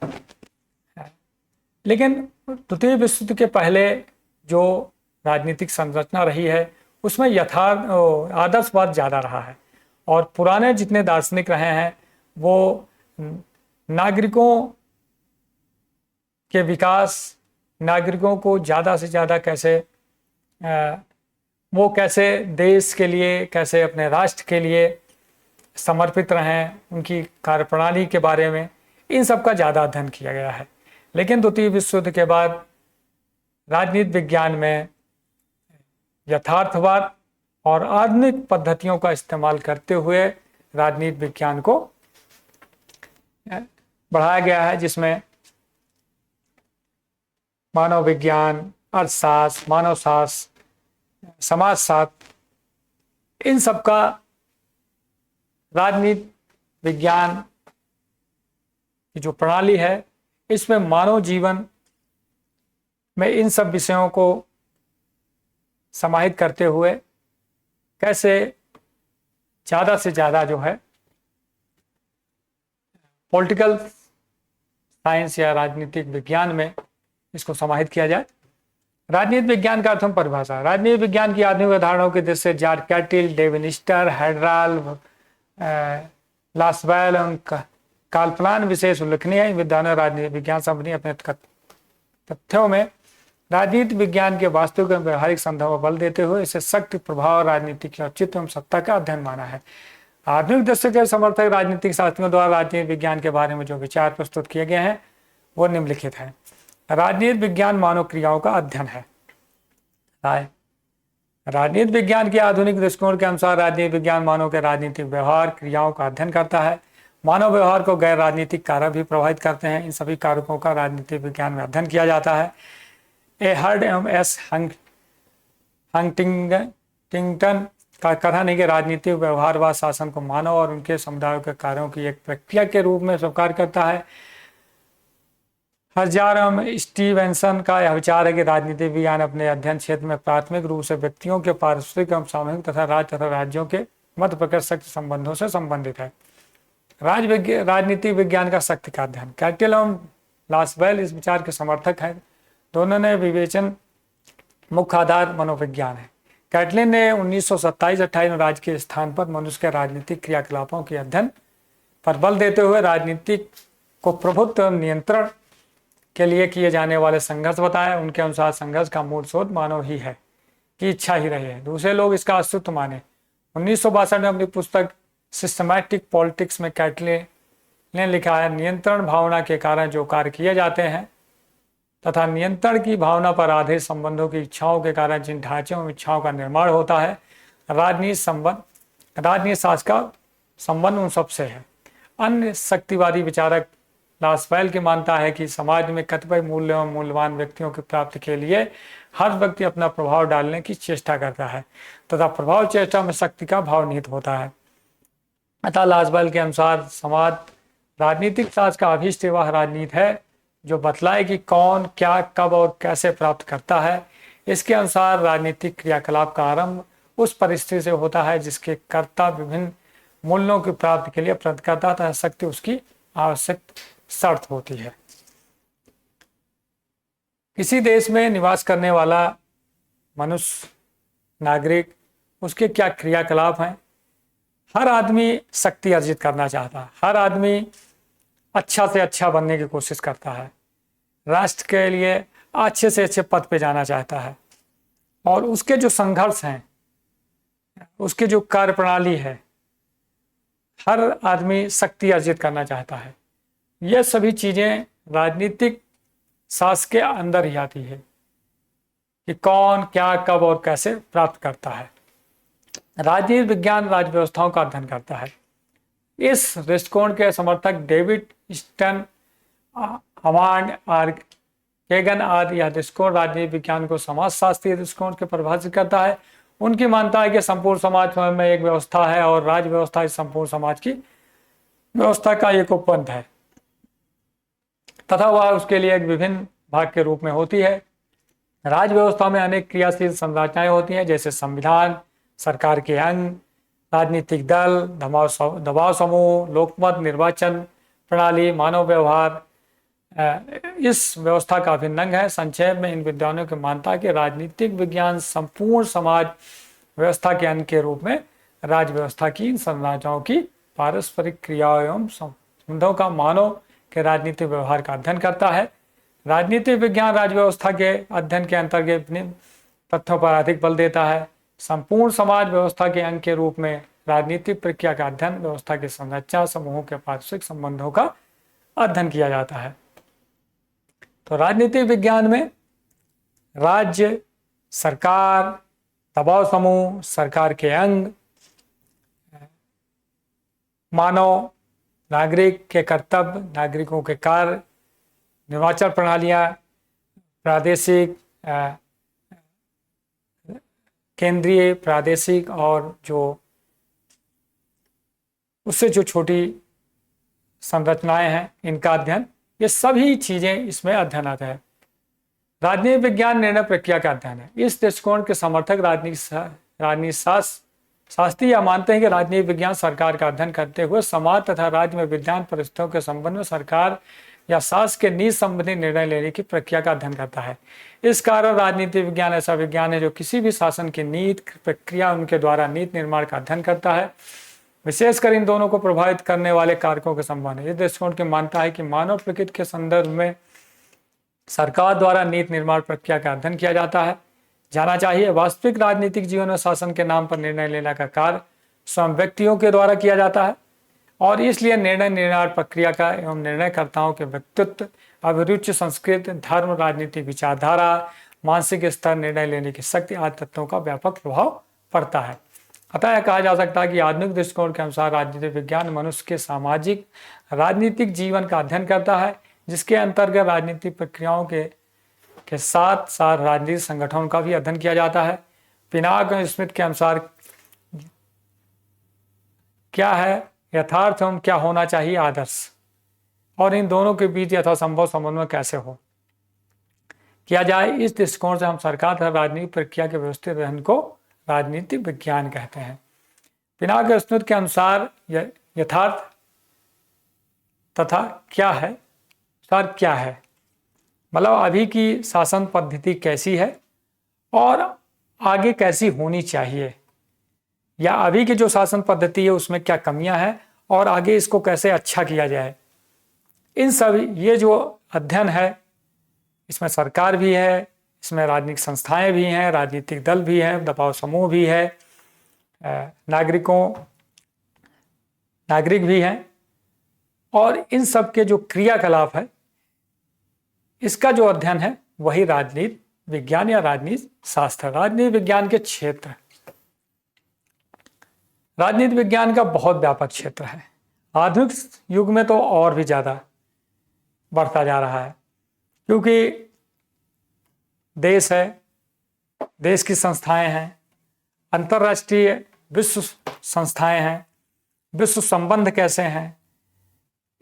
लेकिन द्वितीय विश्व युद्ध के पहले जो राजनीतिक संरचना रही है उसमें आदर्शवाद ज़्यादा रहा है और पुराने जितने दार्शनिक रहे हैं वो नागरिकों के विकास, नागरिकों को ज़्यादा से ज़्यादा कैसे वो कैसे देश के लिए, कैसे अपने राष्ट्र के लिए समर्पित रहें, उनकी कार्यप्रणाली के बारे में, इन सब का ज़्यादा अध्ययन किया गया है। लेकिन द्वितीय विश्व युद्ध के बाद राजनीति विज्ञान में यथार्थवाद और आधुनिक पद्धतियों का इस्तेमाल करते हुए राजनीति विज्ञान को बढ़ाया गया है, जिसमें मानव विज्ञान, अर्थशास्त्र, मानव शास्त्र, समाजशास्त्र, इन सब का राजनीति विज्ञान की जो प्रणाली है, इसमें मानव जीवन में इन सब विषयों को समाहित करते हुए कैसे ज़्यादा से ज़्यादा जो है पॉलिटिकल साइंस या राजनीतिक विज्ञान में इसको समाहित किया जाए। राजनीति विज्ञान का अर्थम परिभाषा। राजनीति विज्ञान की आधुनिक उदाहरणों के दृष्टि से जॉर्ज कैटल, डेविड स्टर, हेडराल, लासवेल एवं काल्पलान विशेष उल्लेखनीय है। इन विद्वानों राजनीति विज्ञान संबंधी अपने तथ्यों में राजनीति विज्ञान के वास्तविक एवं व्यवहारिक संदर्भ पर बल देते हुए इसे शक्ति, प्रभाव, राजनीतिक औचित्य एवं सत्ता का अध्ययन माना है। आधुनिक दृष्टि के समर्थक राजनीतिक शास्त्रियों द्वारा राजनीति विज्ञान के बारे में जो विचार प्रस्तुत किए गए हैं वो निम्नलिखित हैं। राजनीति विज्ञान मानव क्रियाओं का अध्ययन है। राजनीति विज्ञान के आधुनिक दृष्टिकोण के अनुसार राजनीति विज्ञान मानव के राजनीतिक व्यवहार क्रियाओं का अध्ययन करता है। मानव व्यवहार को गैर राजनीतिक कारक भी प्रभावित करते हैं। इन सभी कारकों का राजनीतिक विज्ञान में अध्ययन किया जाता है। हर्ड एवं एस हंटिंगटन का कथन है कि राजनीतिक व्यवहारवाद शासन को मानव और उनके समुदायों के कार्यों की एक प्रक्रिया के रूप में स्वीकार करता है। हर्जार एवं स्टीवेंसन का यह विचार है कि राजनीतिक विज्ञान अपने अध्ययन क्षेत्र में प्राथमिक रूप से व्यक्तियों के पारस्परिक एवं सामूहिक तथा राज्यों के मध्य प्रकृत शक्ति संबंधों से संबंधित है। राजनीतिक विज्ञान का शक्ति का अध्ययन। कैटल एवं लासवेल इस विचार के समर्थक हैं। दोनों ने विवेचन मुख्य आधार मनोविज्ञान है। कैटलिन ने 1927-28 में राज्य के स्थान पर मनुष्य के राजनीतिक क्रियाकलापों के अध्ययन पर बल देते हुए राजनीतिक को प्रभुत्व एवं नियंत्रण के लिए किए जाने वाले संघर्ष बताया। उनके अनुसार संघर्ष का मूल स्रोत मानव ही है की इच्छा ही रही है, दूसरे लोग इसका अस्तित्व माने। 1962 में अपनी पुस्तक सिस्टमैटिक पॉलिटिक्स में कैटलिन ने लिखा है, नियंत्रण भावना के कारण जो कार्य किए जाते हैं तथा नियंत्रण की भावना पर आधारित संबंधों की इच्छाओं के कारण जिन ढांचों में इच्छाओं का निर्माण होता है, राजनीति शास्त्र का संबंध उन सबसे है। अन्य शक्तिवादी विचारक लासवेल की मानता है कि समाज में कतिपय मूल्य एवं मूल्यवान व्यक्तियों की प्राप्ति के लिए हर व्यक्ति अपना प्रभाव डालने की चेष्टा करता है तथा प्रभाव चेष्टा में शक्ति का भाव निहित होता है। अतः लासवेल के अनुसार समाज राजनीतिक शास्त्र का अभीष्ट वह राजनीति है जो बतलाए कि कौन क्या कब और कैसे प्राप्त करता है। इसके अनुसार राजनीतिक क्रियाकलाप का आरंभ उस परिस्थिति से होता है जिसके कर्ता विभिन्न मूल्यों की प्राप्ति के लिए प्रयत्न करता तथा शक्ति उसकी आवश्यक शर्त होती है। किसी देश में निवास करने वाला मनुष्य, नागरिक, उसके क्या क्रियाकलाप हैं। हर आदमी शक्ति अर्जित करना चाहता है, हर आदमी अच्छा से अच्छा बनने की कोशिश करता है, राष्ट्र के लिए अच्छे से अच्छे पद पे जाना चाहता है और उसके जो संघर्ष हैं, उसके जो कार्यप्रणाली है, हर आदमी शक्ति अर्जित करना चाहता है। यह सभी चीज़ें राजनीतिक शास्त्र के अंदर ही आती है कि कौन क्या कब और कैसे प्राप्त करता है। राजनीति विज्ञान राज्य व्यवस्थाओं का अध्ययन करता है। इस दृष्टिकोण के समर्थक डेविड स्टन, हमांड, केगन आदि यह दृष्टिकोण राजनीति विज्ञान को समाजशास्त्रीय दृष्टिकोण के परिभाषित करता है। उनकी मानता है कि संपूर्ण समाज में एक व्यवस्था है और राज्य व्यवस्था इस संपूर्ण समाज की व्यवस्था का एक उपबंध है तथा वह उसके लिए एक विभिन्न भाग के रूप में होती है। राज्य व्यवस्था में अनेक क्रियाशील संरचनाएं होती हैं, जैसे संविधान, सरकार के अंग, राजनीतिक दल, दबाव समूह, लोकमत, निर्वाचन प्रणाली, मानव व्यवहार इस व्यवस्था का अभिन्न अंग है। संक्षेप में इन विद्वानों की मानता है कि राजनीतिक विज्ञान संपूर्ण समाज व्यवस्था के अंग के रूप में राज्य व्यवस्था की इन संरचनाओं की पारस्परिक क्रियाओं एवं संबंधों का मानव के राजनीतिक व्यवहार का अध्ययन करता है। राजनीतिक विज्ञान राज्य व्यवस्था के अध्ययन के अंतर्गत निम्न तथ्यों पर अधिक बल देता है। संपूर्ण समाज व्यवस्था के अंग के रूप में राजनीतिक प्रक्रिया का अध्ययन व्यवस्था की संरचना, समूहों के पारस्परिक संबंधों का अध्ययन किया जाता है। तो राजनीतिक विज्ञान में राज्य, सरकार, दबाव समूह, सरकार के अंग, मानव नागरिक के कर्तव्य, नागरिकों के कार्य, निर्वाचन प्रणालियां, प्रादेशिक, केंद्रीय, प्रादेशिक और जो उससे जो छोटी संरचनाएं हैं, इनका अध्ययन, ये सभी चीजें इसमें अध्ययन आता है। राजनीतिक विज्ञान निर्णय प्रक्रिया का अध्ययन है। इस दृष्टिकोण के समर्थक राजनीति शास्त्री यह मानते हैं कि राजनीतिक विज्ञान सरकार का अध्ययन करते हुए समाज तथा राज्य में विद्यमान परिस्थितियों के संबंध में सरकार या शासन के नीति संबंधी निर्णय लेने की प्रक्रिया का अध्ययन करता है। इस कारण राजनीतिक विज्ञान ऐसा विज्ञान है जो किसी भी शासन की नीति प्रक्रिया, उनके द्वारा नीति निर्माण का अध्ययन करता है, विशेषकर इन दोनों को प्रभावित करने वाले कारकों के संबंध में। इस दृष्टिकोण के मानता है कि मानव प्रकृति के संदर्भ में सरकार द्वारा नीति निर्माण प्रक्रिया का अध्ययन किया जाना चाहिए। वास्तविक राजनीतिक जीवन में शासन के नाम पर निर्णय लेने का कार्य स्वयं व्यक्तियों के द्वारा किया जाता है और इसलिए निर्णय निर्माण प्रक्रिया का एवं निर्णयकर्ताओं के व्यक्तित्व, अभिरुचि, संस्कृति, धर्म, राजनीतिक विचारधारा, मानसिक स्तर, निर्णय लेने की शक्ति आदि तत्वों का व्यापक प्रभाव पड़ता है। अतः यह कहा जा सकता है कि आधुनिक दृष्टिकोण के अनुसार राजनीतिक विज्ञान मनुष्य के सामाजिक राजनीतिक जीवन का अध्ययन करता है, जिसके अंतर्गत राजनीतिक प्रक्रियाओं के साथ साथ राजनीतिक संगठनों का भी अध्ययन किया जाता है। पिनाक और स्मिथ के अनुसार क्या है यथार्थ एवं क्या होना चाहिए आदर्श, और इन दोनों के बीच यथासंभव समन्वय कैसे किया जाए, इस दृष्टिकोण से हम सरकार तथा राजनीतिक प्रक्रिया के व्यवस्थित अध्ययन को राजनीतिक विज्ञान कहते हैं। पिनाक और स्मिथ के अनुसार यथार्थ तथा क्या है, क्या है मतलब अभी की शासन पद्धति कैसी है और आगे कैसी होनी चाहिए, या अभी की जो शासन पद्धति है उसमें क्या कमियां हैं और आगे इसको कैसे अच्छा किया जाए। इन सभी ये जो अध्ययन है इसमें सरकार भी है, इसमें राजनीतिक संस्थाएं भी हैं, राजनीतिक दल भी हैं, दबाव समूह भी है, नागरिक भी हैं, और इन सब के जो क्रियाकलाप है इसका जो अध्ययन है वही राजनीति विज्ञान या राजनीति शास्त्र। राजनीति विज्ञान के क्षेत्र, राजनीति विज्ञान का बहुत व्यापक क्षेत्र है। आधुनिक युग में तो और भी ज्यादा बढ़ता जा रहा है, क्योंकि देश है, देश की संस्थाएं हैं, अंतर्राष्ट्रीय विश्व संस्थाएं हैं, विश्व संबंध कैसे हैं,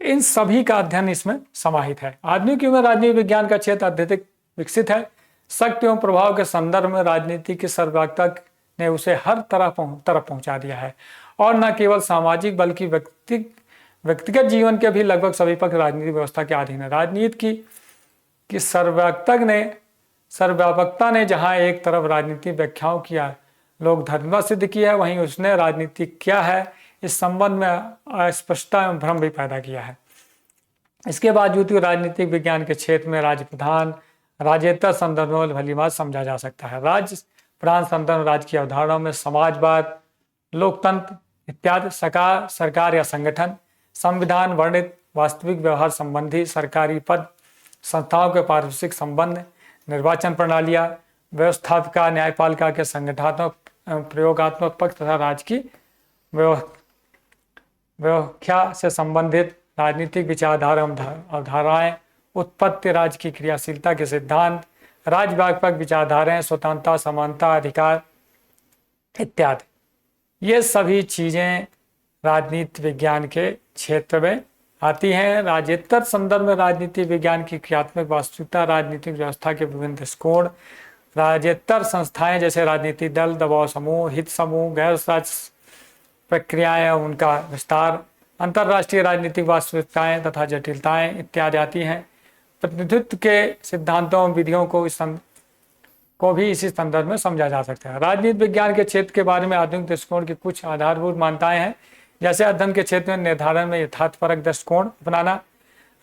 इन सभी का अध्ययन इसमें समाहित है। आधुनिक युग में राजनीति विज्ञान का क्षेत्र अत्यधिक विकसित है। शक्ति एवं प्रभाव के संदर्भ में राजनीति की सर्वव्यापकता ने उसे हर तरफ पहुंचा दिया है, और न केवल सामाजिक बल्कि व्यक्तिगत जीवन के भी लगभग सभी पक्ष राजनीतिक व्यवस्था के अधीन है। राजनीति की सर्वव्यापकता ने जहां एक तरफ राजनीतिक व्याख्याओं किया लोग धर्म सिद्ध किया है, वहीं उसने राजनीति क्या है इस संबंध में अस्पष्टता एवं भ्रम भी पैदा किया है। इसके बावजूद राजनीतिक विज्ञान के क्षेत्र में राज्य प्रधान राज्येतर संदर्भों में भली बात समझा जा सकता है। राज्य प्रधान संदर्भ राज्य की अवधारणाओं में समाजवाद, लोकतंत्र इत्यादि सरकार या संगठन, संविधान वर्णित वास्तविक व्यवहार संबंधी सरकारी पद, संस्थाओं के पारस्परिक संबंध, निर्वाचन प्रणालियां, व्यवस्थापिका न्यायपालिका के संगठनात्मक प्रयोगात्मक पक्ष तथा राज्य की व्याख्या से संबंधित राजनीतिक विचारधारा अवधारणाएं, उत्पत्ति, राज्य की क्रियाशीलता के सिद्धांत, राज्य व्यापक विचारधाराएं, स्वतंत्रता, समानता, अधिकार इत्यादि, ये सभी चीजें राजनीति विज्ञान के क्षेत्र में आती हैं। राज्येतर संदर्भ में राजनीति विज्ञान की क्रियात्मक वास्तविकता, राजनीतिक व्यवस्था के विभिन्न दृष्टिकोण, राज्येतर संस्थाएं जैसे राजनीतिक दल, दबाव समूह, हित समूह, गैर राज्य प्रक्रियाएं, उनका विस्तार, अंतर्राष्ट्रीय राजनीतिक वास्तविकताएं तथा जटिलताएं इत्यादि आती हैं। प्रतिनिधित्व के सिद्धांतों विधियों को भी इसी संदर्भ में समझा जा सकता है। राजनीति विज्ञान के क्षेत्र के बारे में आधुनिक दृष्टिकोण की कुछ आधारभूत मान्यताएं हैं, जैसे अध्ययन के क्षेत्र में निर्धारण में यथार्थपरक दृष्टिकोण अपनाना,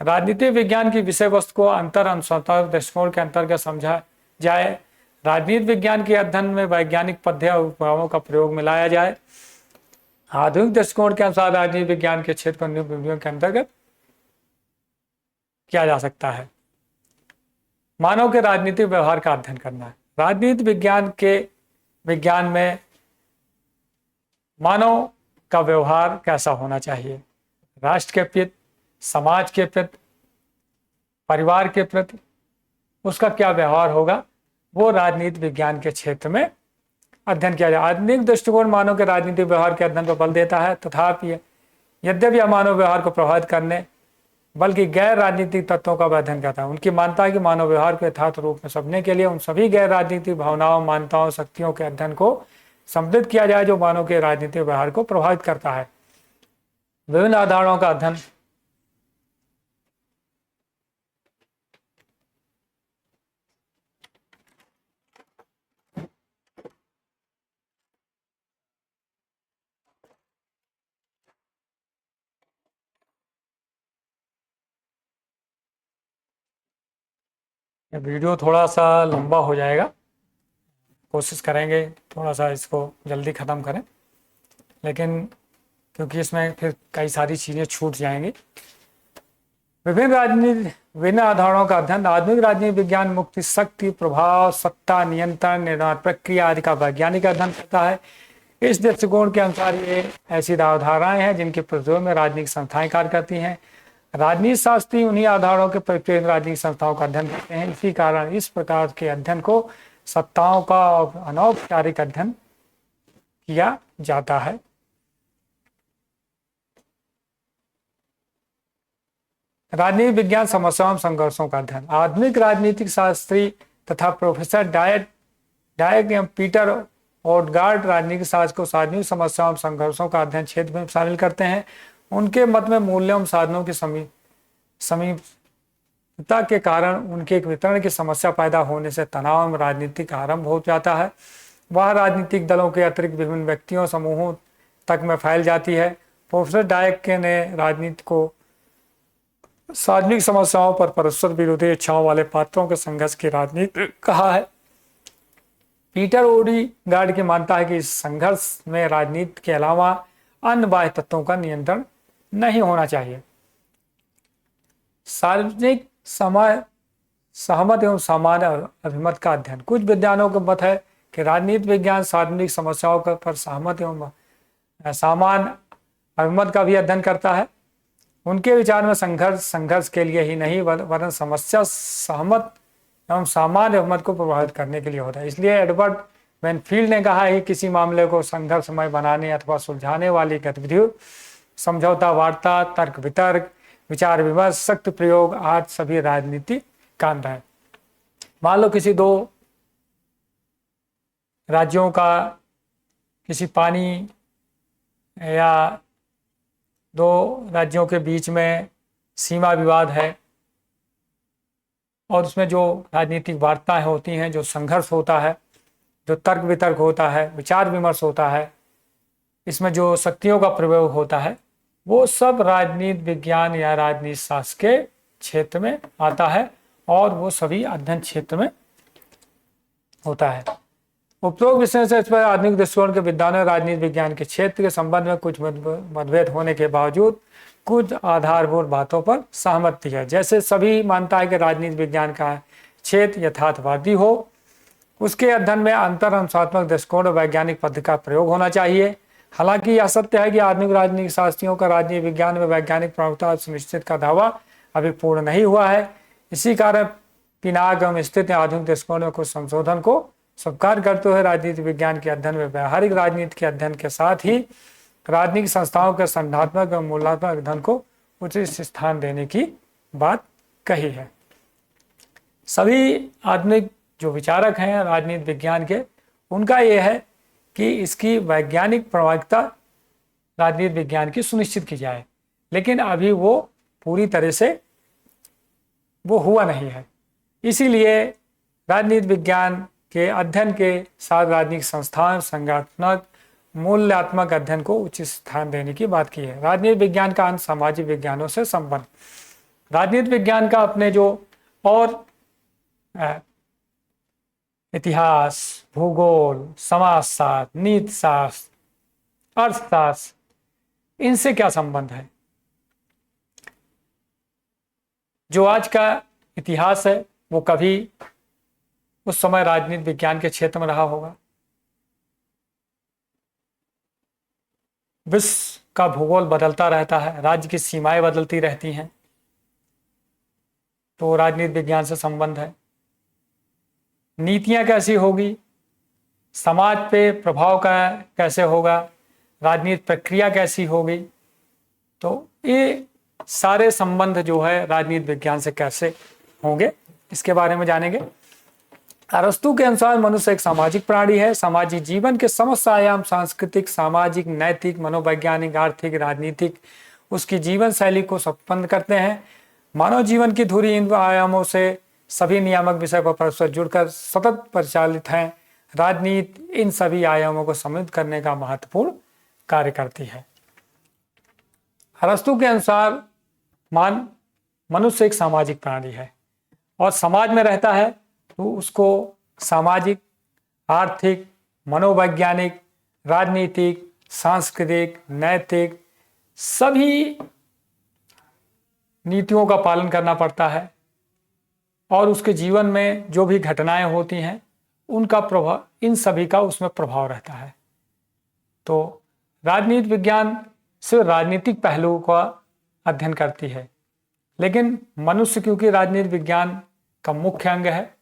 राजनीतिक विज्ञान की विषय वस्तु को अंतर अनुसंधान दृष्टिकोण के अंतर्गत समझा जाए। राजनीति विज्ञान के अध्ययन में वैज्ञानिक पद्धति और उपकरणों का प्रयोग में लाया जाए। आधुनिक दृष्टिकोण के अनुसार राजनीति विज्ञान के क्षेत्र को निम्न विधियों के अंतर्गत किया जा सकता है। मानव के राजनीतिक व्यवहार का अध्ययन करना है। राजनीति विज्ञान में मानव का व्यवहार कैसा होना चाहिए, राष्ट्र के प्रति, समाज के प्रति, परिवार के प्रति उसका क्या व्यवहार होगा, वो राजनीति विज्ञान के क्षेत्र में अध्ययन किया जाए। आधुनिक दृष्टिकोण मानव के राजनीतिक व्यवहार के अध्ययन पर बल देता है, तथापि यद्यपि यह मानव व्यवहार को प्रभावित करने बल्कि गैर राजनीतिक तत्वों का अध्ययन करता है। उनकी मान्यता है कि मानव व्यवहार को यथार्थ रूप में समझने के लिए उन सभी गैर राजनीतिक भावनाओं, मान्यताओं, शक्तियों के अध्ययन को सम्मिलित किया जाए जो मानव के राजनीतिक व्यवहार को प्रभावित करता है। विभिन्न आधारों का अध्ययन। वीडियो थोड़ा सा लंबा हो जाएगा, कोशिश करेंगे थोड़ा सा इसको जल्दी ख़त्म करें, लेकिन क्योंकि इसमें फिर कई सारी चीज़ें छूट जाएंगी। विभिन्न आधारों का अध्ययन। आधुनिक राजनीति विज्ञान मुक्ति, शक्ति, प्रभाव, सत्ता, नियंत्रण, निर्माण प्रक्रिया आदि का वैज्ञानिक अध्ययन करता है। इस दृष्टिकोण के अनुसार ये ऐसी अवधारणाएं हैं जिनके प्रयोग में राजनीतिक संस्थाएं कार्य करती हैं। राजनीति शास्त्री उन्हीं आधारों के परिप्रेक्ष्य राजनीतिक संस्थाओं का अध्ययन करते हैं। इसी कारण इस प्रकार के अध्ययन को सत्ताओं का अनौपचारिक अध्ययन किया जाता है। राजनीति विज्ञान समस्याओं संघर्षों का अध्ययन। आधुनिक राजनीतिक शास्त्री तथा प्रोफेसर डायक एवं पीटर ओडगार्ड राजनीतिक शास्त्र को राजनीतिक समस्याओं संघर्षों का अध्ययन क्षेत्र में शामिल करते हैं। उनके मत में मूल्यों एवं साधनों की समीपता के कारण उनके एक वितरण की समस्या पैदा होने से तनाव एवं राजनीतिक आरंभ हो जाता है। वह राजनीतिक दलों के अतिरिक्त विभिन्न व्यक्तियों समूहों तक में फैल जाती है। प्रोफेसर डायक ने राजनीति को सार्वजनिक समस्याओं पर परस्पर विरोधी इच्छाओं वाले पात्रों के संघर्ष की राजनीति कहा है। पीटर ओडगार्ड की मानता है कि इस संघर्ष में राजनीति के अलावा अन्य बाह्य तत्वों का नियंत्रण नहीं होना चाहिए। सार्वजनिक सहमत एवं सामान्य अभिमत का अध्ययन। कुछ विद्वानों का मत है कि राजनीति विज्ञान सार्वजनिक समस्याओं पर सहमत एवं सामान्य अभिमत का भी अध्ययन करता है। उनके विचार में संघर्ष के लिए ही नहीं वरन समस्या सहमत एवं सामान्य अभिमत को प्रभावित करने के लिए होता है। इसलिए एडवर्ड वेनफील्ड ने कहा है कि किसी मामले को संघर्षमय बनाने अथवा सुलझाने वाली गतिविधियों, समझौता, वार्ता, तर्क वितर्क, विचार विमर्श, सख्त प्रयोग आज सभी राजनीतिक कांड है। मान लो किसी दो राज्यों का किसी पानी या दो राज्यों के बीच में सीमा विवाद है और उसमें जो राजनीतिक वार्ताएं होती हैं, जो संघर्ष होता है, जो तर्क वितर्क होता है, विचार विमर्श होता है, इसमें जो शक्तियों का प्रयोग होता है, वो सब राजनीति विज्ञान या राजनीति शास्त्र के क्षेत्र में आता है और वो सभी अध्ययन क्षेत्र में होता है। उपरोक्त विषय से इस पर आधुनिक दृष्टिकोण के विद्वानों राजनीति विज्ञान के क्षेत्र के संबंध में कुछ मतभेद होने के बावजूद कुछ आधारभूत बातों पर सहमति है। जैसे सभी मानता है कि राजनीति विज्ञान का क्षेत्र यथार्थवादी हो, उसके अध्ययन में अंतर अनुशासनात्मक दृष्टिकोण और वैज्ञानिक पद्धति का प्रयोग होना चाहिए। हालांकि यह सत्य है कि आधुनिक राजनीतिक शास्त्रियों का राजनीति विज्ञान में वैज्ञानिक प्रमुखता सुनिश्चित का दावा अभी पूर्ण नहीं हुआ है। इसी कारण पिनाक एवं स्थित आधुनिक दृष्टिकोण में कुछ संशोधन को स्वीकार करते हुए राजनीति विज्ञान के अध्ययन में व्यावहारिक राजनीति के अध्ययन के साथ ही राजनीतिक संस्थाओं के संधात्मक एवं मूल्यात्मक अध्ययन को उचित स्थान देने की बात कही है। सभी आधुनिक जो विचारक हैं राजनीति विज्ञान के, उनका यह है कि इसकी वैज्ञानिक प्रमाणिकता राजनीति विज्ञान की सुनिश्चित की जाए, लेकिन अभी वो पूरी तरह से वो हुआ नहीं है। इसीलिए राजनीति विज्ञान के अध्ययन के साथ राजनीतिक संस्थान संगठनात्मक मूल्यात्मक अध्ययन को उचित स्थान देने की बात की है। राजनीति विज्ञान का अंत सामाजिक विज्ञानों से संबंध। राजनीति विज्ञान का अपने जो और इतिहास, भूगोल, समाजशास्त्र, नीतिशास्त्र, अर्थशास्त्र, इनसे क्या संबंध है। जो आज का इतिहास है वो कभी उस समय राजनीति विज्ञान के क्षेत्र में रहा होगा। विश्व का भूगोल बदलता रहता है, राज्य की सीमाएं बदलती रहती हैं, तो राजनीति विज्ञान से संबंध है। नीतियां कैसी होगी, समाज पे प्रभाव का कैसे होगा, राजनीतिक प्रक्रिया कैसी होगी, तो ये सारे संबंध जो है राजनीति विज्ञान से कैसे होंगे, इसके बारे में जानेंगे। अरस्तु के अनुसार मनुष्य एक सामाजिक प्राणी है। सामाजिक जीवन के समस्त आयाम सांस्कृतिक, सामाजिक, नैतिक, मनोवैज्ञानिक, आर्थिक, राजनीतिक उसकी जीवन शैली को संपन्न करते हैं। मानव जीवन की धुरी इन आयामों से सभी नियामक विषय पर परस्पर जुड़कर सतत परिचालित हैं। राजनीति इन सभी आयामों को समृद्ध करने का महत्वपूर्ण कार्य करती है। अरस्तु के अनुसार मनुष्य एक सामाजिक प्राणी है और समाज में रहता है तो उसको सामाजिक, आर्थिक, मनोवैज्ञानिक, राजनीतिक, सांस्कृतिक, नैतिक सभी नीतियों का पालन करना पड़ता है और उसके जीवन में जो भी घटनाएं होती हैं उनका प्रभाव, इन सभी का उसमें प्रभाव रहता है। तो राजनीति विज्ञान सिर्फ राजनीतिक पहलुओं का अध्ययन करती है, लेकिन मनुष्य क्योंकि राजनीति विज्ञान का मुख्य अंग है,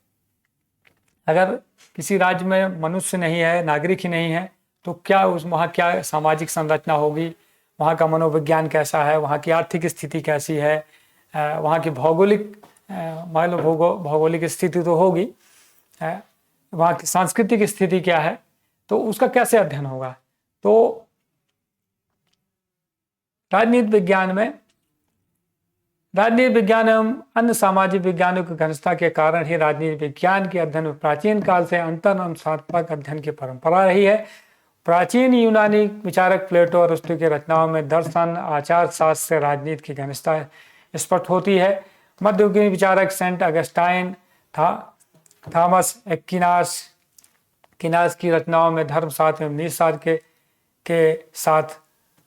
अगर किसी राज्य में मनुष्य नहीं है, नागरिक ही नहीं है, तो क्या वहाँ क्या सामाजिक संरचना होगी, वहाँ का मनोविज्ञान कैसा है, वहाँ की आर्थिक स्थिति कैसी है, वहाँ की भौगोलिक भौगोलिक स्थिति तो होगी, वहाँ की सांस्कृतिक स्थिति क्या है, तो उसका कैसे अध्ययन होगा। तो राजनीति विज्ञान एवं अन्य सामाजिक विज्ञानों की घनिष्ठता के कारण ही राजनीति विज्ञान के अध्ययन में प्राचीन काल से अंतरअनुशात्मक अध्ययन की परंपरा रही है। प्राचीन यूनानी विचारक प्लेटो और अरस्तु की रचनाओं में दर्शन, आचार शास्त्र से राजनीति की घनिष्ठता स्पष्ट होती है। मध्ययुगीन विचारक सेंट अगस्टाइन, थॉमस एक्विनास की रचनाओं में धर्मशास्त्र एवं नीतिशास्त्र के साथ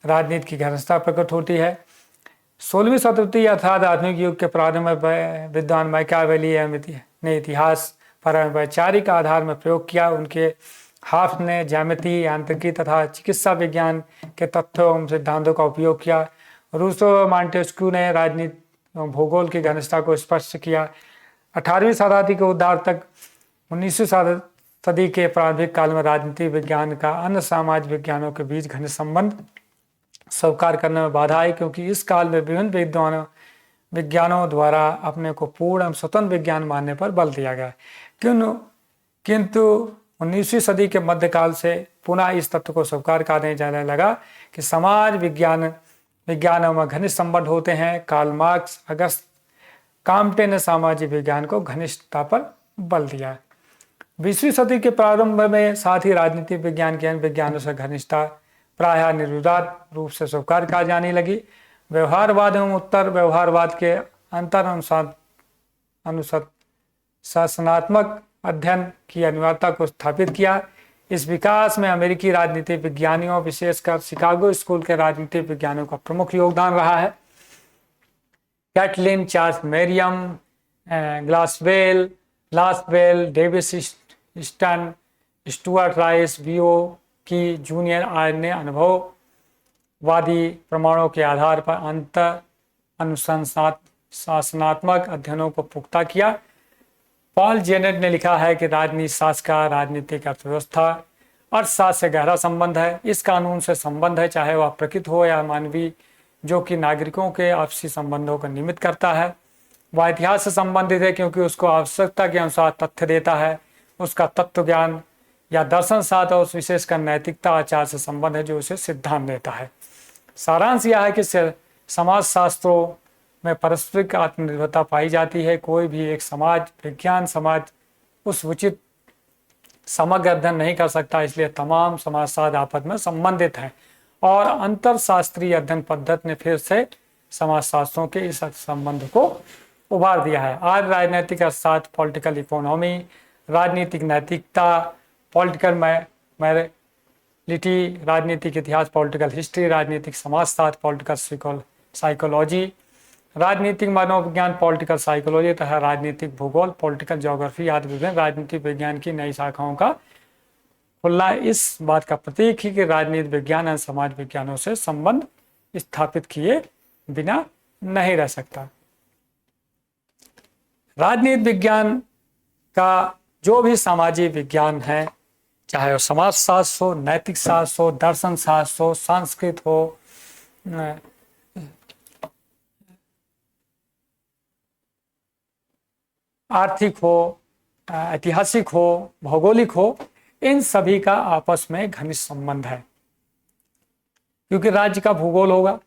राजनीति की घनिष्ठता प्रकट होती है। 16वीं शताब्दी अर्थात आधुनिक युग के प्रारंभ में विद्वान मैकियावेली ने इतिहास पर वैचारिक आधार में प्रयोग किया। उनके हाफ ने ज्यामिति, यांत्रिकी तथा चिकित्सा विज्ञान के तथ्यों एवं सिद्धांतों का उपयोग किया। रूसो मॉन्टेस्क्यू ने राजनीति एवं भूगोल की घनिष्ठता को स्पष्ट किया। 18वीं शताब्दी के उद्धार तक 19वीं सदी के प्रारंभिक काल में राजनीति विज्ञान का अन्य सामाजिक विज्ञानों के बीच घनिष्ठ संबंध स्वीकार करने में बाधा आई, क्योंकि इस काल में विभिन्न विज्ञानों द्वारा अपने को पूर्ण एवं स्वतंत्र विज्ञान मानने पर बल दिया गया। किंतु 19वीं सदी के मध्यकाल से पुनः इस तत्व को स्वीकार करने जाने लगा कि समाज विज्ञानों में घनिष्ठ संबंध होते हैं। कार्ल मार्क्स, अगस्त काम्टे ने सामाजिक विज्ञान को घनिष्ठता पर बल दिया। 20वीं सदी के प्रारंभ में साथ ही राजनीतिक विज्ञान के अन्य विज्ञानों से घनिष्ठता प्रायः निर्विवाद रूप से स्वीकार की जाने लगी। व्यवहारवाद एवं उत्तर व्यवहारवाद के अंतर अनुशासनात्मक अध्ययन की अनिवार्यता को स्थापित किया। इस विकास में अमेरिकी राजनीतिक विज्ञानियों, विशेषकर शिकागो स्कूल के राजनीतिक विज्ञानियों का प्रमुख योगदान रहा है। कैटलिन, चार्ल्स मेरियम, ग्लासवेल, Davis Easton, Stuart Rice, V O Key Junior ने अनुभववादी प्रमाणों के आधार पर अंतर अनुशासनात्मक अध्ययनों को पुख्ता किया। पॉल जेनेट ने लिखा है कि राजनीति शास्त्र का राजनीतिक अर्थव्यवस्था अर्थशास्त्र से गहरा संबंध है। इस कानून से संबंध है, चाहे वह प्रकृति हो या मानवीय, जो कि नागरिकों के आपसी संबंधों को निमित्त करता है। वह इतिहास से संबंधित है क्योंकि उसको आवश्यकता के अनुसार तथ्य देता है। उसका तत्व ज्ञान या दर्शन शास्त्र और विशेषकर नैतिकता आचार से संबंध है जो उसे सिद्धांत देता है। सारांश यह है कि समाज शास्त्रों में पारस्परिक आत्मनिर्भरता पाई जाती है। कोई भी एक समाज उस उचित समग्र अध्ययन नहीं कर सकता, इसलिए तमाम समाजशास्त्र आपस में संबंधित हैं और अंतर शास्त्रीय अध्ययन पद्धति ने फिर से समाजशास्त्रों के इस संबंध को उभार दिया है। आज राजनीतिक अर्थशास्त्र, पॉलिटिकल इकोनॉमी, राजनीतिक नैतिकता, पॉलिटिकल मैलिटी, राजनीतिक इतिहास, पॉलिटिकल हिस्ट्री, राजनीतिक समाजशास्त्र, पॉलिटिकल साइकोलॉजी, राजनीतिक मनोविज्ञान, पॉलिटिकल साइकोलॉजी तथा राजनीतिक भूगोल, पॉलिटिकल ज्योग्राफी आदि विभिन्न राजनीतिक विज्ञान की नई शाखाओं का खुलना इस बात का प्रतीक है कि राजनीति विज्ञान और समाज विज्ञानों से संबंध स्थापित किए बिना नहीं रह सकता। राजनीति विज्ञान का जो भी सामाजिक विज्ञान है, चाहे वो समाज शास्त्र हो, नैतिक शास्त्र हो, दर्शन शास्त्र हो, संस्कृत हो, आर्थिक हो, ऐतिहासिक हो, भौगोलिक हो, इन सभी का आपस में घनिष्ठ संबंध है। क्योंकि राज्य का भूगोल होगा,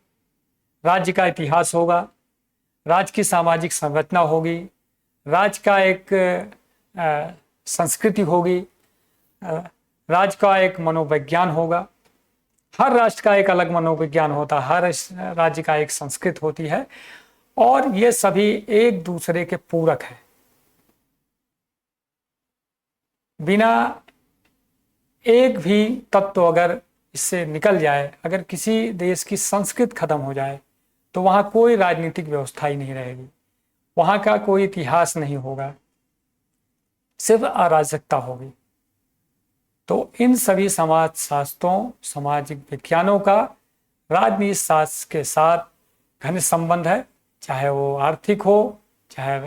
राज्य का इतिहास होगा, राज्य की सामाजिक संरचना होगी, राज्य का एक संस्कृति होगी, राज्य का एक मनोविज्ञान होगा। हर राष्ट्र का एक अलग मनोविज्ञान होता है, हर राज्य का एक संस्कृति होती है, और ये सभी एक दूसरे के पूरक हैं। बिना एक भी तत्व अगर इससे निकल जाए, अगर किसी देश की संस्कृति खत्म हो जाए, तो वहाँ कोई राजनीतिक व्यवस्था ही नहीं रहेगी, वहाँ का कोई इतिहास नहीं होगा, सिर्फ अराजकता होगी। तो इन सभी समाज शास्त्रों, सामाजिक विज्ञानों का राजनीति शास्त्र के साथ घनिष्ठ संबंध है, चाहे वो आर्थिक हो, चाहे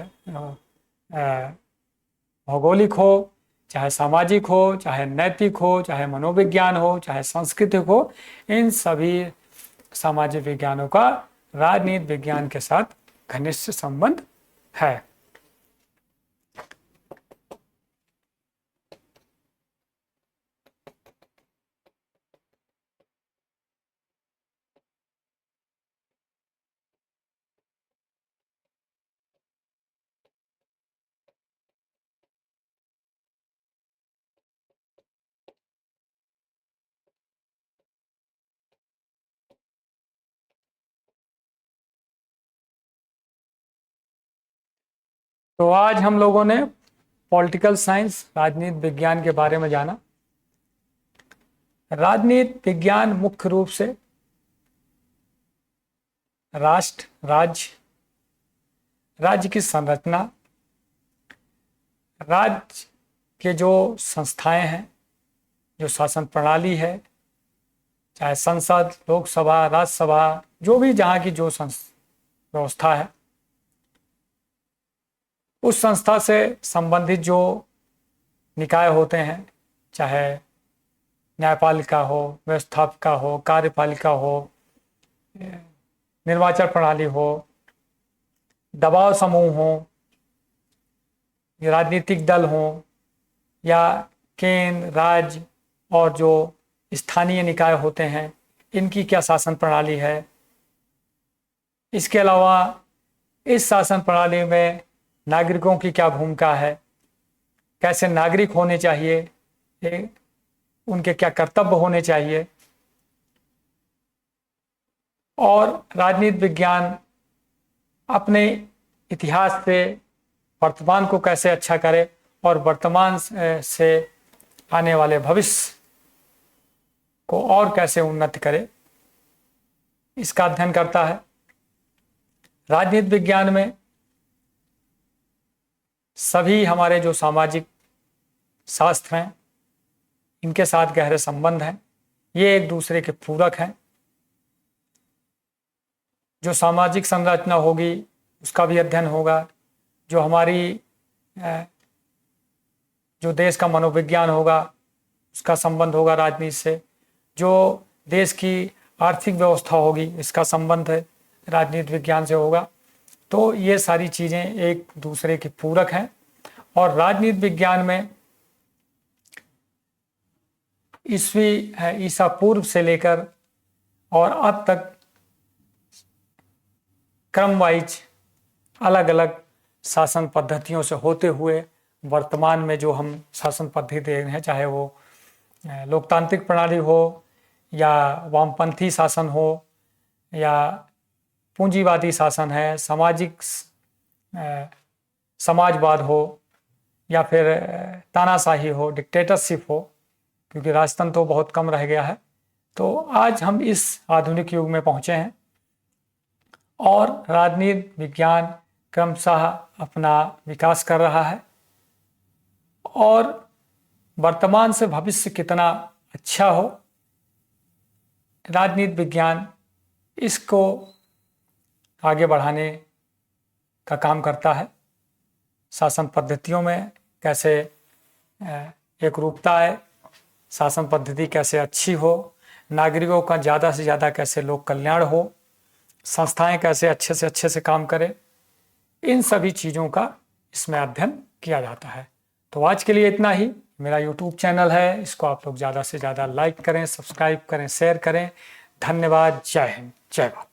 भौगोलिक हो, चाहे सामाजिक हो, चाहे नैतिक हो, चाहे मनोविज्ञान हो, चाहे सांस्कृतिक हो। इन सभी सामाजिक विज्ञानों का राजनीति विज्ञान के साथ घनिष्ठ संबंध है। तो आज हम लोगों ने पॉलिटिकल साइंस, राजनीति विज्ञान के बारे में जाना। राजनीति विज्ञान मुख्य रूप से राष्ट्र, राज्य की संरचना, राज्य के जो संस्थाएं हैं, जो शासन प्रणाली है, चाहे संसद, लोकसभा, राज्यसभा, जो भी जहाँ की जो व्यवस्था है, उस संस्था से संबंधित जो निकाय होते हैं, चाहे न्यायपालिका हो, व्यवस्थापिका हो, कार्यपालिका हो, निर्वाचन प्रणाली हो, दबाव समूह हो, राजनीतिक दल हो, या केंद्र, राज्य और जो स्थानीय निकाय होते हैं, इनकी क्या शासन प्रणाली है। इसके अलावा इस शासन प्रणाली में नागरिकों की क्या भूमिका है, कैसे नागरिक होने चाहिए, उनके क्या कर्तव्य होने चाहिए, और राजनीति विज्ञान अपने इतिहास से वर्तमान को कैसे अच्छा करे और वर्तमान से आने वाले भविष्य को और कैसे उन्नत करे, इसका अध्ययन करता है। राजनीति विज्ञान में सभी हमारे जो सामाजिक शास्त्र हैं, इनके साथ गहरे संबंध हैं, ये एक दूसरे के पूरक हैं। जो सामाजिक संरचना होगी उसका भी अध्ययन होगा, जो हमारी जो देश का मनोविज्ञान होगा उसका संबंध होगा राजनीति से, जो देश की आर्थिक व्यवस्था होगी इसका संबंध है राजनीति विज्ञान से होगा। तो ये सारी चीज़ें एक दूसरे के पूरक हैं। और राजनीति विज्ञान में ईसा पूर्व से लेकर और अब तक क्रम वाइज अलग अलग शासन पद्धतियों से होते हुए वर्तमान में जो हम शासन पद्धति देख रहे हैं, चाहे वो लोकतांत्रिक प्रणाली हो या वामपंथी शासन हो या पूंजीवादी शासन है, समाजवाद हो या फिर तानाशाही हो, डिक्टेटरशिप हो, क्योंकि राजतंत्र तो बहुत कम रह गया है। तो आज हम इस आधुनिक युग में पहुंचे हैं और राजनीति विज्ञान क्रमशः अपना विकास कर रहा है और वर्तमान से भविष्य कितना अच्छा हो, राजनीति विज्ञान इसको आगे बढ़ाने का काम करता है। शासन पद्धतियों में कैसे एकरूपता आए, शासन पद्धति कैसे अच्छी हो, नागरिकों का ज़्यादा से ज़्यादा कैसे लोक कल्याण हो, संस्थाएं कैसे अच्छे से काम करें, इन सभी चीज़ों का इसमें अध्ययन किया जाता है। तो आज के लिए इतना ही। मेरा YouTube चैनल है, इसको आप लोग ज़्यादा से ज़्यादा लाइक करें, सब्सक्राइब करें, शेयर करें। धन्यवाद। जय हिंद, जय भारत।